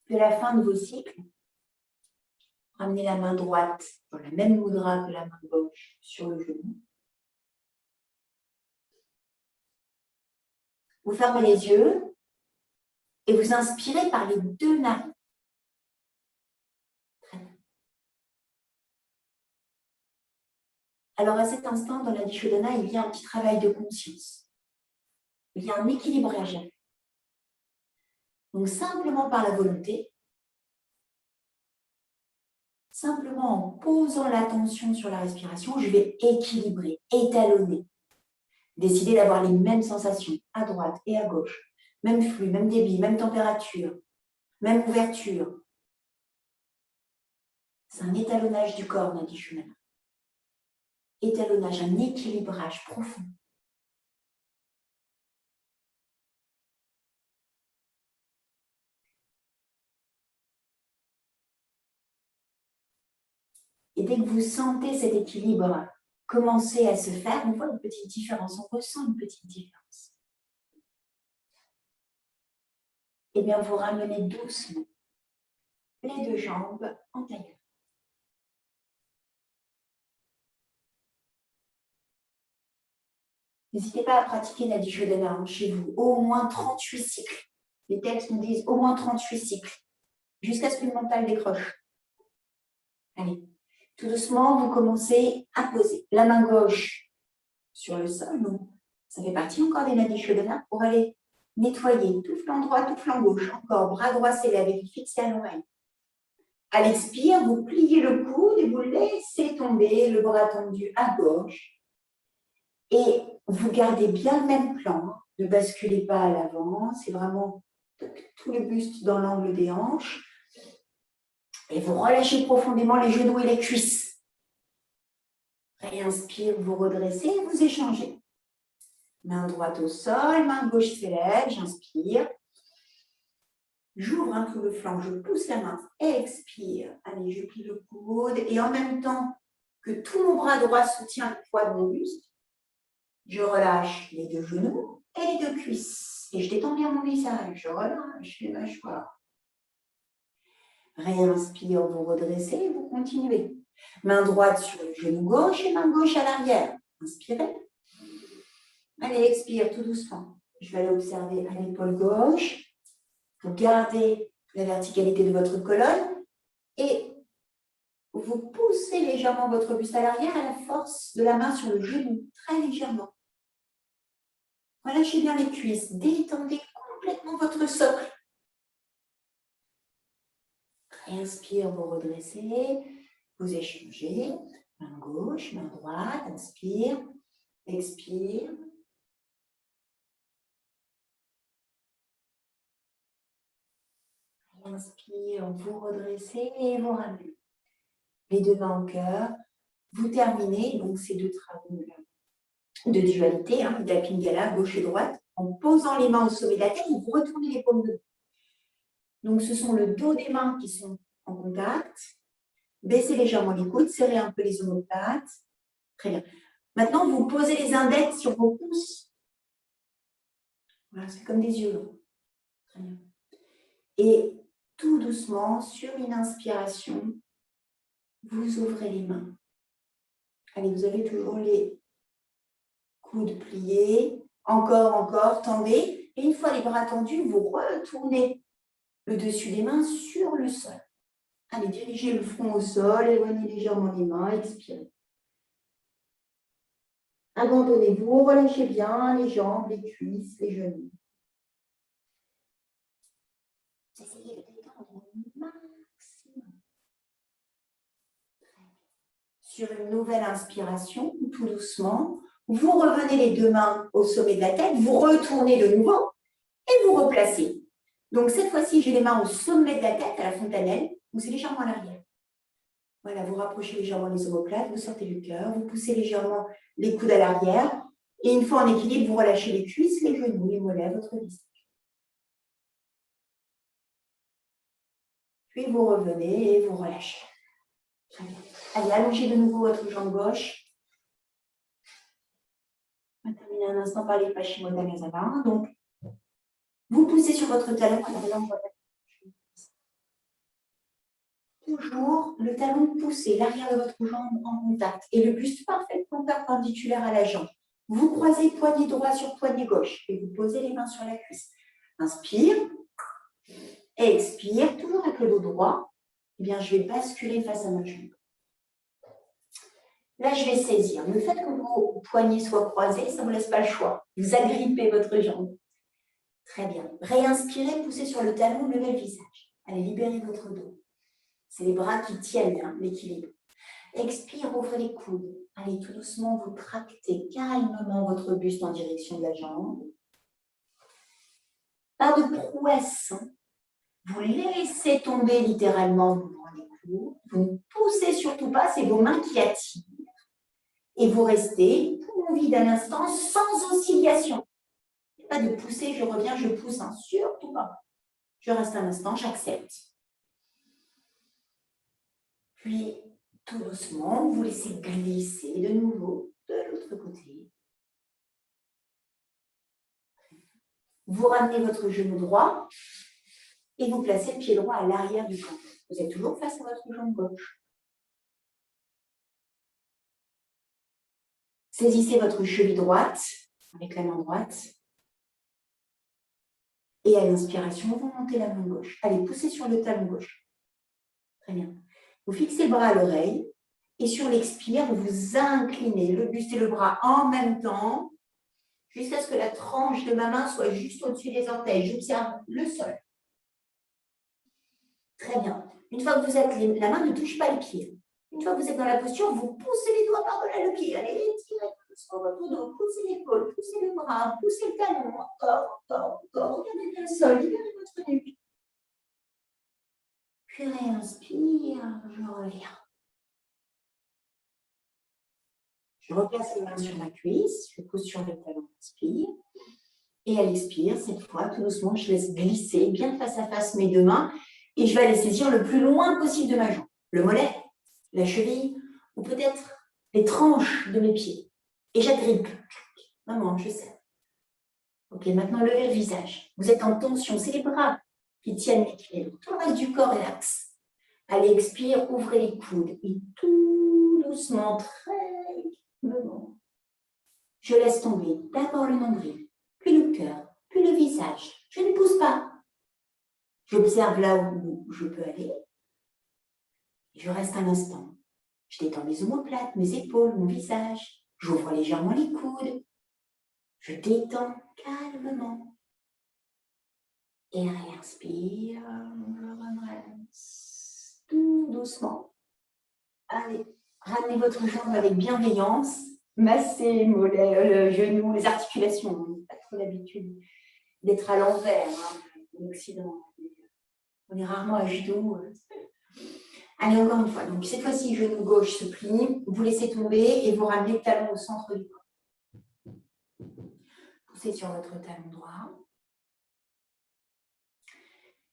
[SPEAKER 1] Puis à la fin de vos cycles, ramenez la main droite dans la même mudra que la main gauche sur le genou. Vous fermez les yeux et vous inspirez par les 2 narines. Très bien. Alors à cet instant, dans la Dishodhana, il y a un petit travail de conscience. Il y a un équilibrage. Donc simplement par la volonté, simplement en posant l'attention sur la respiration, je vais équilibrer, étalonner, décider d'avoir les mêmes sensations à droite et à gauche, même flux, même débit, même température, même ouverture. C'est un étalonnage du corps, Nadi Shodhana. Étalonnage, un équilibrage profond. Et dès que vous sentez cet équilibre commencer à se faire, on voit une petite différence, on ressent une petite différence. Eh bien, vous ramenez doucement les 2 jambes en tailleur. N'hésitez pas à pratiquer Nadi Shodhana chez vous, au moins 38 cycles. Les textes nous disent au moins 38 cycles, jusqu'à ce que le mental décroche. Allez, tout doucement, vous commencez à poser la main gauche sur le sol. Donc, ça fait partie encore des Nadi Shodhana pour aller nettoyez tout flanc droit, tout flanc gauche. Encore, bras droit s'élève et vous fixez à l'oreille. À l'expire, vous pliez le coude et vous laissez tomber le bras tendu à gauche. Et vous gardez bien le même plan. Ne basculez pas à l'avant. C'est vraiment tout le buste dans l'angle des hanches. Et vous relâchez profondément les genoux et les cuisses. Réinspire, vous redressez et vous échangez. Main droite au sol, main gauche s'élève, j'inspire. J'ouvre tout le flanc, je pousse la main, expire. Allez, je plie le coude et en même temps que tout mon bras droit soutient le poids de mon buste, je relâche les deux genoux et les deux cuisses. Et je détends bien mon visage, je relâche les mâchoires. Réinspire, vous redressez, vous continuez. Main droite sur le genou gauche et main gauche à l'arrière. Inspirez. Allez, expire tout doucement. Je vais aller observer à l'épaule gauche. Vous gardez la verticalité de votre colonne et vous poussez légèrement votre buste à l'arrière à la force de la main sur le genou, très légèrement. Relâchez bien les cuisses, détendez complètement votre socle. Inspire, vous redressez, vous échangez, main gauche, main droite, inspire, expire. Inspire, vous redressez et vous ramenez. Les deux mains au cœur. Vous terminez donc ces deux travaux de dualité, Ida Pingala, gauche et droite, en posant les mains au sommet de la tête et vous retournez les paumes de dos. Donc ce sont le dos des mains qui sont en contact. Baissez légèrement les coudes, serrez un peu les omoplates. Très bien. Maintenant, vous posez les index sur vos pouces. Voilà, c'est comme des yeux. Très bien. Et tout doucement, sur une inspiration, vous ouvrez les mains. Allez, vous avez toujours les coudes pliés. Encore, tendez. Et une fois les bras tendus, vous retournez le dessus des mains sur le sol. Allez, dirigez le front au sol, éloignez légèrement les mains, expirez. Abandonnez-vous, relâchez bien les jambes, les cuisses, les genoux. Essayez de détendre au maximum. Sur une nouvelle inspiration, tout doucement, vous revenez les deux mains au sommet de la tête, vous retournez de nouveau et vous replacez. Donc cette fois-ci, j'ai les mains au sommet de la tête, à la fontanelle, ou c'est légèrement à l'arrière. Voilà, vous rapprochez légèrement les omoplates, vous sortez du cœur, vous poussez légèrement les coudes à l'arrière. Et une fois en équilibre, vous relâchez les cuisses, les genoux, les mollets, votre visage. Puis vous revenez et vous relâchez. Allez, allongez de nouveau votre jambe gauche. On va terminer un instant par les Paschimottanasana. Donc, vous poussez sur votre talon. Toujours le talon poussé, l'arrière de votre jambe en contact et le buste parfaitement perpendiculaire à la jambe. Vous croisez poignet droit sur poignet gauche et vous posez les mains sur la cuisse. Inspire, expire, toujours avec le dos droit. Eh bien, je vais basculer face à ma jambe. Là, je vais saisir. Le fait que vos poignets soient croisés, ça ne vous laisse pas le choix. Vous agrippez votre jambe. Très bien. Réinspirez, poussez sur le talon, levez le visage. Allez, libérez votre dos. C'est les bras qui tiennent l'équilibre. Expire, ouvrez les coudes. Allez, tout doucement, vous tractez calmement votre buste en direction de la jambe. Pas de prouesse. Vous laissez tomber littéralement, vous ouvrez les coudes. Vous ne poussez surtout pas, c'est vos mains qui attirent. Et vous restez pour envie d'un instant sans oscillation. Pas de pousser, je reviens, je pousse, surtout pas. Je reste un instant, j'accepte. Puis, tout doucement, vous laissez glisser de nouveau de l'autre côté. Vous ramenez votre genou droit et vous placez le pied droit à l'arrière du corps. Vous êtes toujours face à votre jambe gauche. Saisissez votre cheville droite avec la main droite. Et à l'inspiration, vous montez la main gauche. Allez, poussez sur le talon gauche. Très bien. Vous fixez le bras à l'oreille et sur l'expire, vous inclinez le buste et le bras en même temps jusqu'à ce que la tranche de ma main soit juste au-dessus des orteils. J'observe le sol. Très bien. Une fois que vous êtes, la main ne touche pas le pied. Une fois que vous êtes dans la posture, vous poussez les doigts par-delà le pied. Allez, tirez sur votre dos, poussez l'épaule, poussez le bras, poussez le talon. Encore, encore, encore. Regardez bien le sol, libérez votre nuque. Puis réinspire, je reviens. Je replace les mains sur ma cuisse, je pousse sur le talon, inspire. Et à l'expire, cette fois, tout doucement, je laisse glisser bien face à face mes deux mains et je vais les saisir le plus loin possible de ma jambe. Le mollet, la cheville ou peut-être les tranches de mes pieds. Et j'agrippe. Maman, je sais. Ok, maintenant levez le visage. Vous êtes en tension, c'est les bras qui tiennent l'équilibre. Tout le reste du corps relaxe. Allez, expire, ouvrez les coudes et tout doucement, très calmement, je laisse tomber d'abord le nombril, puis le cœur, puis le visage. Je ne pousse pas. J'observe là où je peux aller. Je reste un instant. Je détends mes omoplates, mes épaules, mon visage. J'ouvre légèrement les coudes. Je détends calmement. Et réinspire. Je redresse tout doucement. Allez, ramenez votre jambe avec bienveillance. Massez le genou, les articulations. On n'a pas trop l'habitude d'être à l'envers en Occident. On est rarement à genoux. Allez, encore une fois. Donc, cette fois-ci, genou gauche se plie. Vous laissez tomber et vous ramenez le talon au centre du corps. Poussez sur votre talon droit.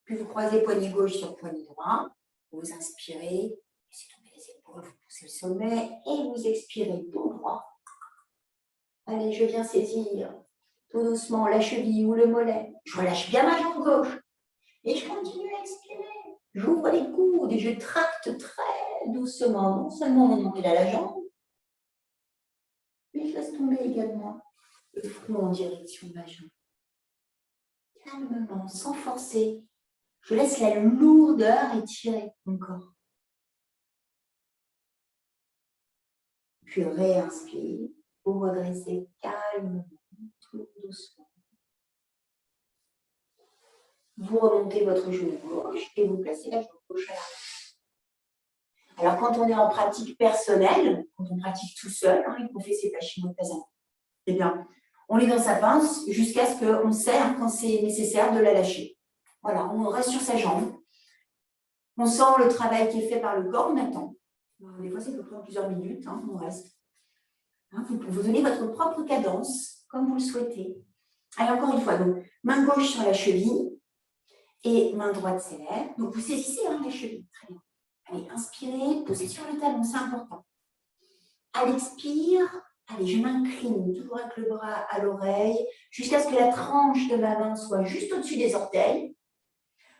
[SPEAKER 1] Puis, vous croisez poignet gauche sur poignet droit. Vous inspirez. Laissez tomber les épaules. Vous poussez le sommet. Et vous expirez dos droit. Allez, je viens saisir tout doucement la cheville ou le mollet. Je relâche bien ma jambe gauche. Et je continue à expirer. J'ouvre les coudes et je tracte très doucement, non seulement mon nombril à la jambe, mais je laisse tomber également le front en direction de ma jambe. Calmement, sans forcer. Je laisse la lourdeur étirer mon corps. Puis réinspire pour redresser calmement, tout doucement. Vous remontez votre genou gauche et vous placez la jambe gauche à l'arrière. Alors, quand on est en pratique personnelle, quand on pratique tout seul, et qu'on fait ses Paschimottanasana, eh bien, on est dans sa pince jusqu'à ce qu'on serre quand c'est nécessaire de la lâcher. Voilà, on reste sur sa jambe. On sent le travail qui est fait par le corps, on attend. Des fois, ça peut prendre plusieurs minutes, on reste. Vous donnez votre propre cadence, comme vous le souhaitez. Allez, encore une fois, donc, main gauche sur la cheville et main droite s'élève. Donc, vous saisissez les chevilles. Très bien. Allez, inspirez, posez sur le talon, c'est important. À l'expire, allez, je m'incline toujours avec le bras à l'oreille jusqu'à ce que la tranche de ma main soit juste au-dessus des orteils.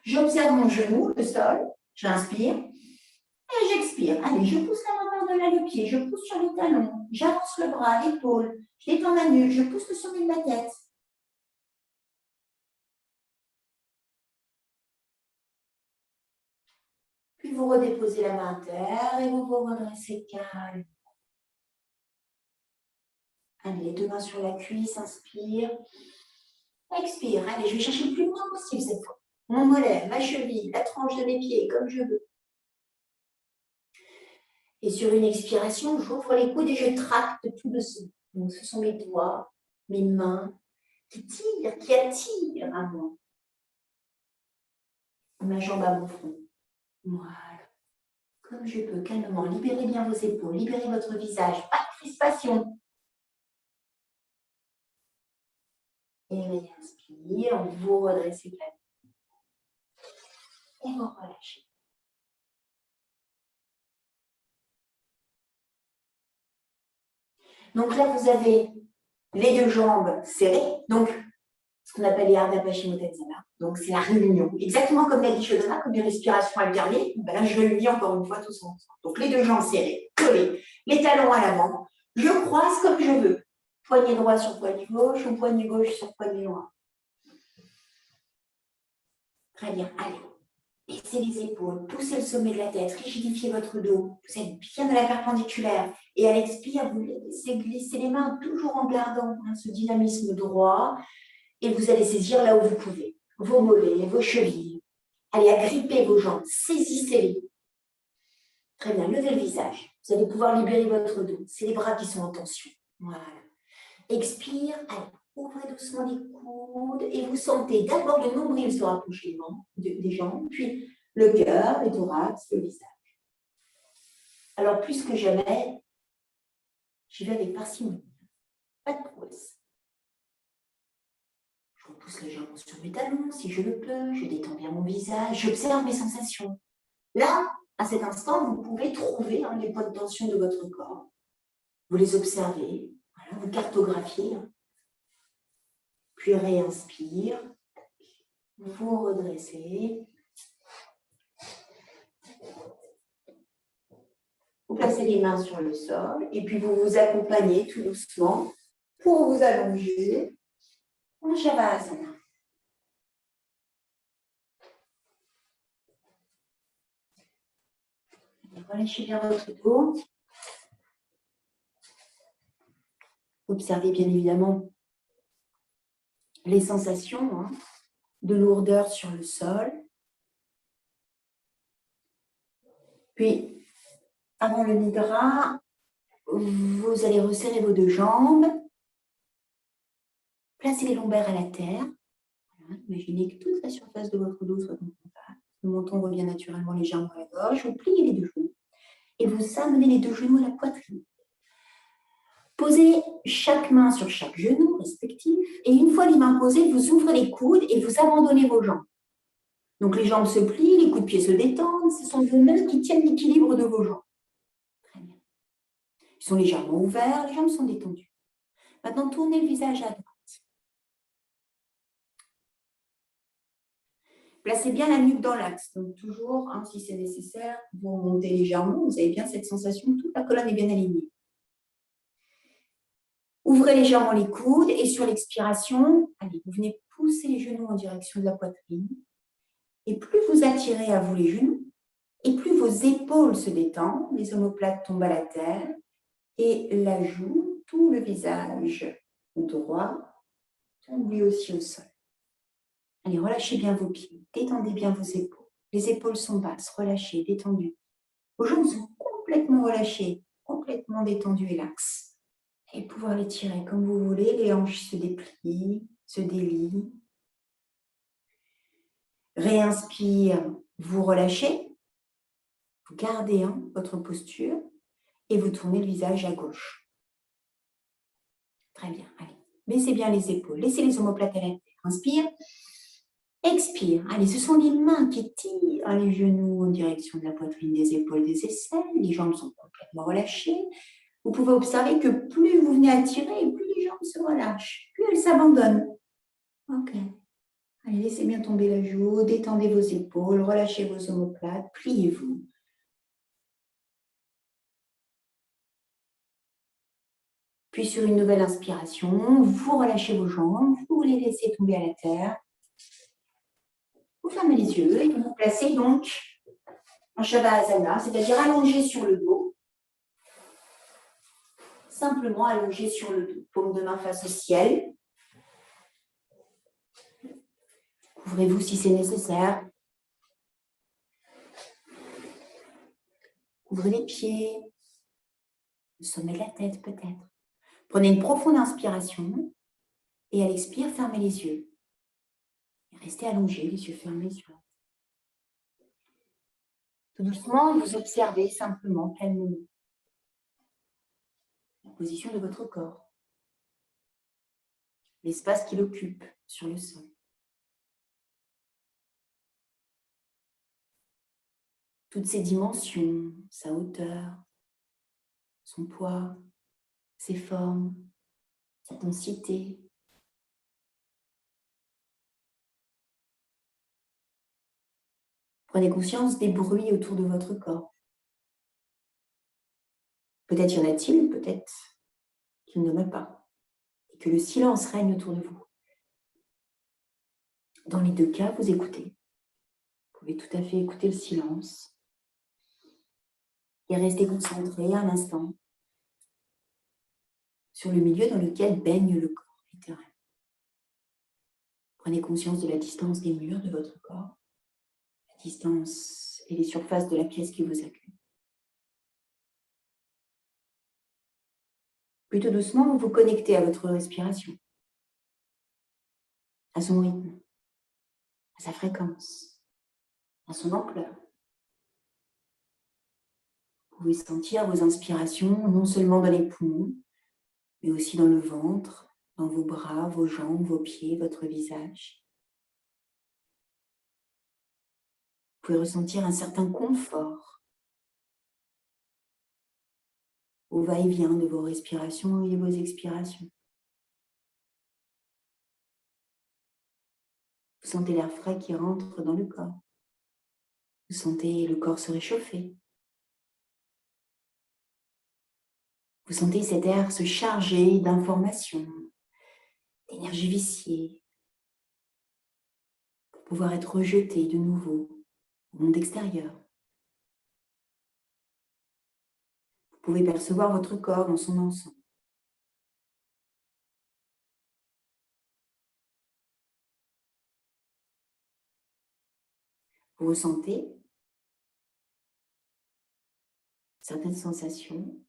[SPEAKER 1] J'observe mon genou, le sol, j'inspire et j'expire. Allez, je pousse la main par-delà le pied, je pousse sur le talon, j'avance le bras, l'épaule, je détends ma nuque, je pousse le sommet de ma tête. Puis vous redéposez la main à terre et vous vous redressez calme. Allez, les deux mains sur la cuisse, inspire. Expire. Allez, je vais chercher le plus loin possible cette fois. Mon mollet, ma cheville, la tranche de mes pieds, comme je veux. Et sur une expiration, j'ouvre les coudes et je tracte tout doucement. Donc, ce sont mes doigts, mes mains qui tirent, qui attirent à moi. Ma jambe à mon front. Voilà. Comme je peux, calmement. Libérez bien vos épaules, libérez votre visage. Pas de crispation. Et réinspire, vous redressez calmement. Et vous relâchez. Donc là, vous avez les deux jambes serrées. Donc, ce qu'on appelle les Ardha Paschimottanasana. Donc, c'est la réunion. Exactement comme la Dishodhana, comme les respirations alternées. Ben là, je réunis encore une fois tous ensemble. Donc, les deux jambes serrées, collées, les talons à l'avant. Je croise comme je veux. Poignet droit sur poignet gauche ou poignet gauche sur poignet droit. Très bien. Allez. Baissez les épaules, poussez le sommet de la tête, rigidifiez votre dos. Vous êtes bien à la perpendiculaire. Et à l'expire, vous laissez glisser les mains toujours en gardant ce dynamisme droit. Et vous allez saisir là où vous pouvez. Vos mollets, vos chevilles. Allez, agrippez vos jambes, saisissez-les. Très bien, levez le visage. Vous allez pouvoir libérer votre dos. C'est les bras qui sont en tension. Voilà. Expire, allez, ouvrez doucement les coudes et vous sentez d'abord le nombril se rapprocher des jambes, puis le cœur, le thorax, le visage. Alors, plus que jamais, j'y vais avec parcimonie. Pas de prouesse. Je repousse légèrement sur mes talons, si je le peux, je détends bien mon visage, j'observe mes sensations. Là, à cet instant, vous pouvez trouver les points de tension de votre corps. Vous les observez, voilà, vous cartographiez, puis réinspire, vous redressez. Vous placez les mains sur le sol et puis vous vous accompagnez tout doucement pour vous allonger en Shavasana. Relâchez bien votre dos. Observez bien évidemment les sensations de lourdeur sur le sol. Puis, avant le Nidra, vous allez resserrer vos deux jambes. Placez les lombaires à la terre. Voilà. Imaginez que toute la surface de votre dos soit en contact. Le menton revient naturellement légèrement à la gauche. Vous pliez les deux genoux et vous amenez les deux genoux à la poitrine. Posez chaque main sur chaque genou respectif et une fois les mains posées, vous ouvrez les coudes et vous abandonnez vos jambes. Donc les jambes se plient, les coups de pied se détendent, ce sont vos mains qui tiennent l'équilibre de vos jambes. Très bien. Ils sont légèrement ouverts, les jambes sont détendues. Maintenant, tournez le visage à droite. Placez bien la nuque dans l'axe. Donc toujours, si c'est nécessaire, vous remontez légèrement, vous avez bien cette sensation que toute la colonne est bien alignée. Ouvrez légèrement les coudes et sur l'expiration, allez, vous venez pousser les genoux en direction de la poitrine. Et plus vous attirez à vous les genoux, et plus vos épaules se détendent, les omoplates tombent à la terre, et la joue, tout le visage droit, tombe lui aussi au sol. Allez, relâchez bien vos pieds, détendez bien vos épaules. Les épaules sont basses, relâchées, détendues. Vos jambes sont complètement relâchées, complètement détendues et laxes. Et pouvoir les tirer comme vous voulez, les hanches se déplient, se délient. Réinspire, vous relâchez, vous gardez votre posture et vous tournez le visage à gauche. Très bien, allez, baissez bien les épaules, laissez les omoplates à la terre. Inspire, expire. Allez, ce sont les mains qui tirent les genoux en direction de la poitrine, des épaules, des aisselles. Les jambes sont complètement relâchées. Vous pouvez observer que plus vous venez à tirer, plus les jambes se relâchent, plus elles s'abandonnent. Ok. Allez, laissez bien tomber la joue, détendez vos épaules, relâchez vos omoplates, pliez-vous. Puis sur une nouvelle inspiration, vous relâchez vos jambes, vous les laissez tomber à la terre. Vous fermez les yeux et vous vous placez donc en Shavasana, c'est-à-dire allongé sur le dos. Simplement allongé sur le dos, paume de main face au ciel. Couvrez-vous si c'est nécessaire. Ouvrez les pieds, le sommet de la tête peut-être. Prenez une profonde inspiration et à l'expire, fermez les yeux. Et restez allongé, les yeux fermés sur la tête. Tout doucement, vous observez simplement pleinement la position de votre corps, l'espace qu'il occupe sur le sol. Toutes ses dimensions, sa hauteur, son poids, ses formes, sa densité. Prenez conscience des bruits autour de votre corps. Peut-être y en a-t-il, peut-être qu'il n'y en a pas, et que le silence règne autour de vous. Dans les deux cas, vous écoutez. Vous pouvez tout à fait écouter le silence et rester concentré un instant sur le milieu dans lequel baigne le corps, littéralement. Prenez conscience de la distance des murs de votre corps, la distance et les surfaces de la pièce qui vous accueille. Plutôt doucement, vous vous connectez à votre respiration, à son rythme, à sa fréquence, à son ampleur. Vous pouvez sentir vos inspirations non seulement dans les poumons, mais aussi dans le ventre, dans vos bras, vos jambes, vos pieds, votre visage. Vous pouvez ressentir un certain confort au va-et-vient de vos respirations et vos expirations. Vous sentez l'air frais qui rentre dans le corps. Vous sentez le corps se réchauffer. Vous sentez cet air se charger d'informations, d'énergie viciée, pour pouvoir être rejeté de nouveau au monde extérieur. Vous pouvez percevoir votre corps dans son ensemble. Vous ressentez certaines sensations.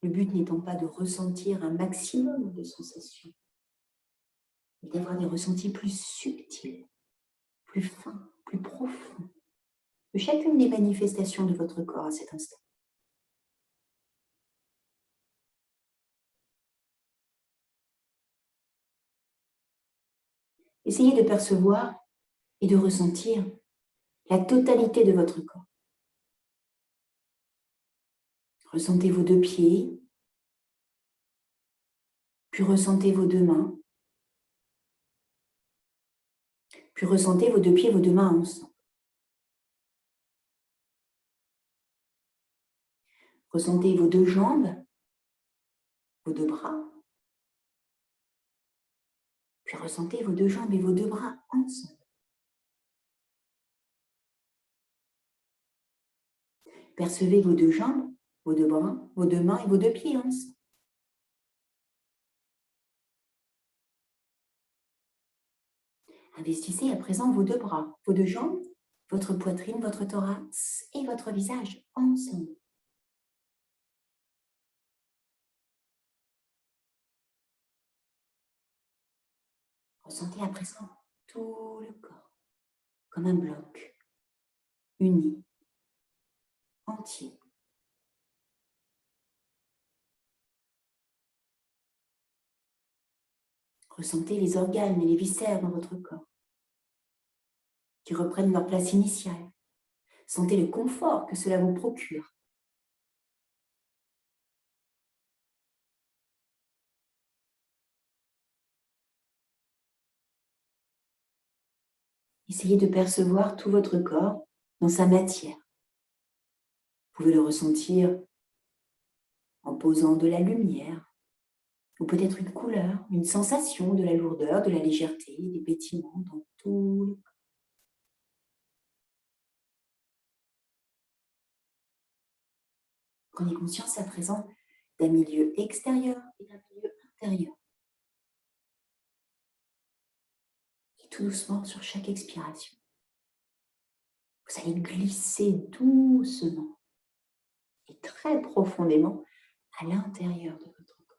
[SPEAKER 1] Le but n'étant pas de ressentir un maximum de sensations, mais d'avoir des ressentis plus subtils, plus fins, plus profonds, de chacune des manifestations de votre corps à cet instant. Essayez de percevoir et de ressentir la totalité de votre corps. Ressentez vos deux pieds, puis ressentez vos deux mains, puis ressentez vos deux pieds, vos deux mains ensemble. Ressentez vos deux jambes, vos deux bras, puis ressentez vos deux jambes et vos deux bras ensemble. Percevez vos deux jambes, vos deux bras, vos deux mains et vos deux pieds ensemble. Investissez à présent vos deux bras, vos deux jambes, votre poitrine, votre thorax et votre visage ensemble. Ressentez à présent tout le corps comme un bloc uni, entier. Ressentez les organes et les viscères dans votre corps qui reprennent leur place initiale. Sentez le confort que cela vous procure. Essayez de percevoir tout votre corps dans sa matière. Vous pouvez le ressentir en posant de la lumière, ou peut-être une couleur, une sensation, de la lourdeur, de la légèreté, des pétillements dans tout le corps. Prenez conscience à présent d'un milieu extérieur et d'un milieu intérieur. Et tout doucement, sur chaque expiration, vous allez glisser doucement et très profondément à l'intérieur de votre corps.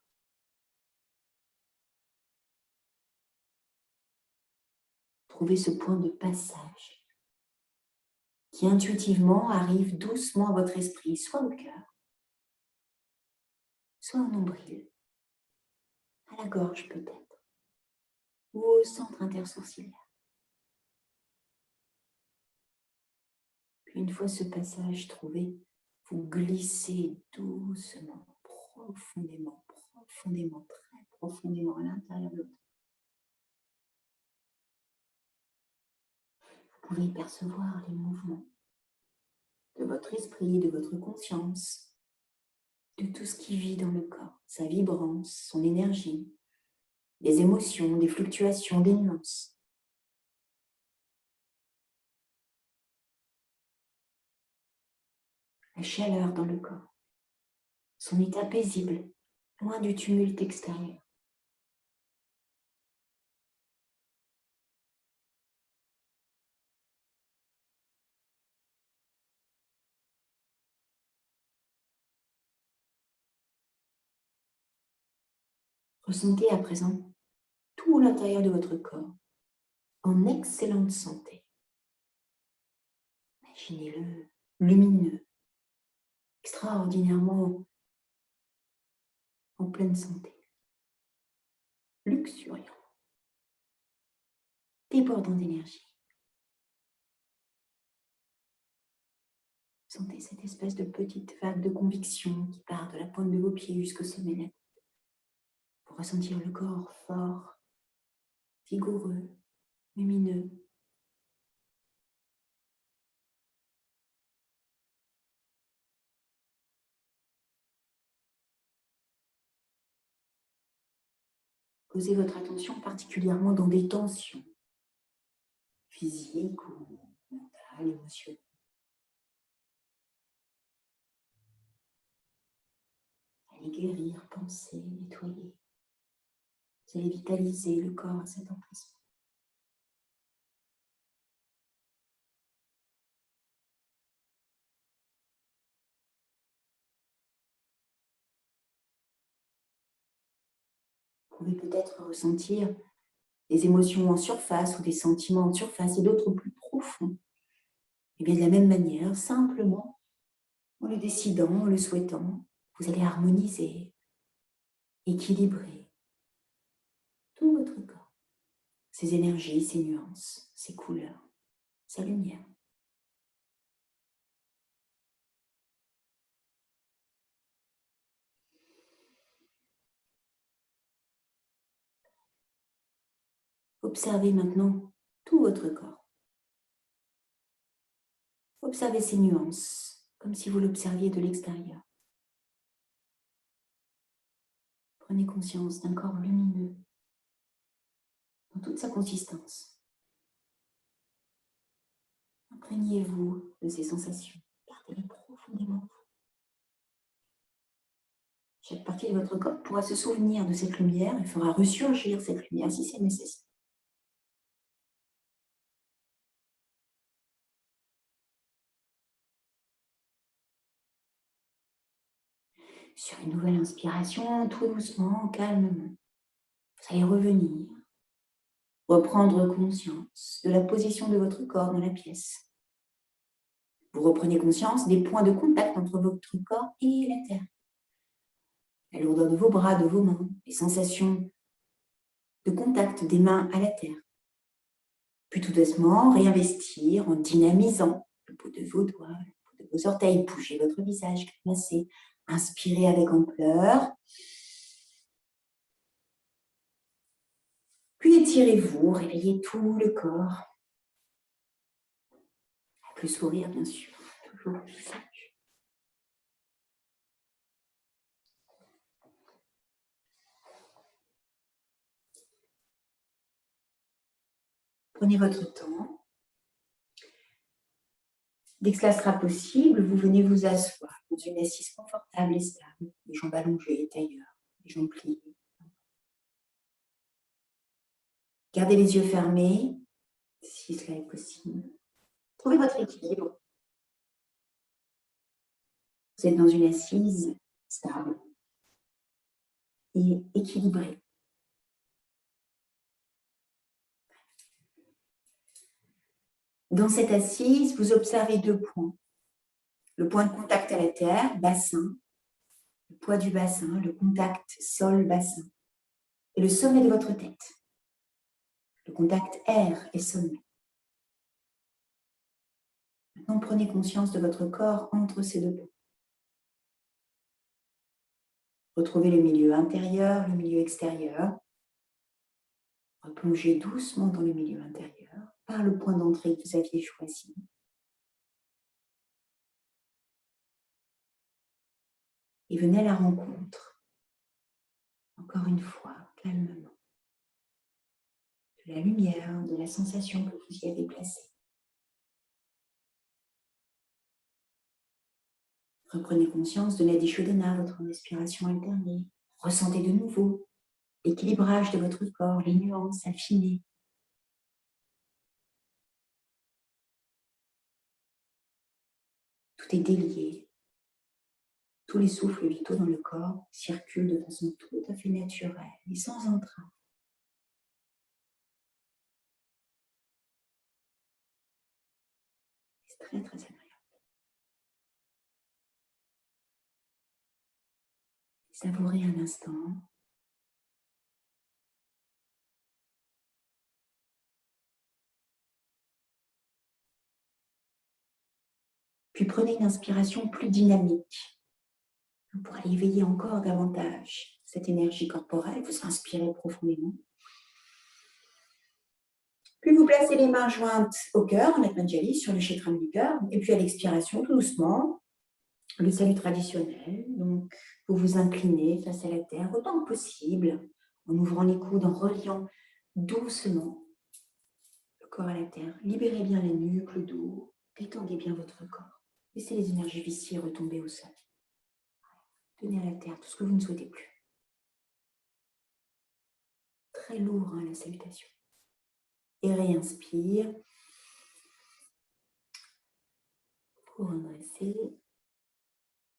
[SPEAKER 1] Trouvez ce point de passage qui intuitivement arrive doucement à votre esprit, soit au cœur, soit au nombril, à la gorge peut-être, ou au centre intersourcilière. Puis une fois ce passage trouvé, vous glissez doucement, profondément, profondément, très profondément à l'intérieur de votre corps. Vous pouvez percevoir les mouvements de votre esprit, de votre conscience, de tout ce qui vit dans le corps, sa vibrance, son énergie, des émotions, des fluctuations, des nuances. la chaleur dans le corps, son état paisible, loin du tumulte extérieur. Ressentez à présent tout l'intérieur de votre corps en excellente santé. Imaginez-le lumineux, extraordinairement en pleine santé, luxuriant, débordant d'énergie. Sentez cette espèce de petite vague de conviction qui part de la pointe de vos pieds jusqu'au sommet de la tête. Pour ressentir le corps fort, vigoureux, lumineux. Posez votre attention particulièrement dans des tensions physiques ou mentales, émotionnelles. Allez guérir, penser, nettoyer. Vous allez vitaliser le corps à cet emplacement. Vous pouvez peut-être ressentir des émotions en surface ou des sentiments en surface et d'autres plus profonds. Et bien de la même manière, simplement, en le décidant, en le souhaitant, vous allez harmoniser, équilibrer tout votre corps, ses énergies, ses nuances, ses couleurs, sa lumière. Observez maintenant tout votre corps. Observez ses nuances, comme si vous l'observiez de l'extérieur. Prenez conscience d'un corps lumineux dans toute sa consistance. Imprégnez-vous de ces sensations. Gardez-les profondément en vous. Chaque partie de votre corps pourra se souvenir de cette lumière et fera ressurgir cette lumière si c'est nécessaire. Sur une nouvelle inspiration, tout doucement, calmement, vous allez revenir, reprendre conscience de la position de votre corps dans la pièce. Vous reprenez conscience des points de contact entre votre corps et la terre. La lourdeur de vos bras, de vos mains, les sensations de contact des mains à la terre. Puis tout doucement, réinvestir en dynamisant le bout de vos doigts, le bout de vos orteils, bougez votre visage, grimacer, inspirez avec ampleur. Puis étirez-vous, réveillez tout le corps. Avec le sourire, bien sûr, toujours le visage. Prenez votre temps. Dès que cela sera possible, vous venez vous asseoir dans une assise confortable et stable, les jambes allongées, tailleur, les jambes pliées. Gardez les yeux fermés, si cela est possible. Trouvez votre équilibre. Vous êtes dans une assise stable et équilibrée. Dans cette assise, vous observez deux points. Le point de contact à la terre, bassin, le poids du bassin, le contact sol-bassin, et le sommet de votre tête, le contact air et sommet. Maintenant, prenez conscience de votre corps entre ces deux points. Retrouvez le milieu intérieur, le milieu extérieur. Replongez doucement dans le milieu intérieur par le point d'entrée que vous aviez choisi. Et venez à la rencontre, encore une fois, calmement, de la lumière, de la sensation que vous y avez placée. Reprenez conscience de l'Adishodhana, votre respiration alternée. Ressentez de nouveau l'équilibrage de votre corps, les nuances affinées. Tout est délié. Tous les souffles vitaux dans le corps circulent de façon tout à fait naturelle et sans entrave. C'est très très agréable. Savourez un instant. Puis prenez une inspiration plus dynamique pour aller éveiller encore davantage cette énergie corporelle. Vous inspirez profondément. Puis vous placez les mains jointes au cœur, en Atmanjali, sur le chakram du cœur. Et puis à l'expiration, tout doucement, le salut traditionnel. Donc, vous vous inclinez face à la terre autant que possible, en ouvrant les coudes, en reliant doucement le corps à la terre. Libérez bien la nuque, le dos, détendez bien votre corps. Laissez les énergies viciées retomber au sol. Tenez à la terre tout ce que vous ne souhaitez plus. Très lourd, hein, la salutation. Et réinspire. Pour redresser.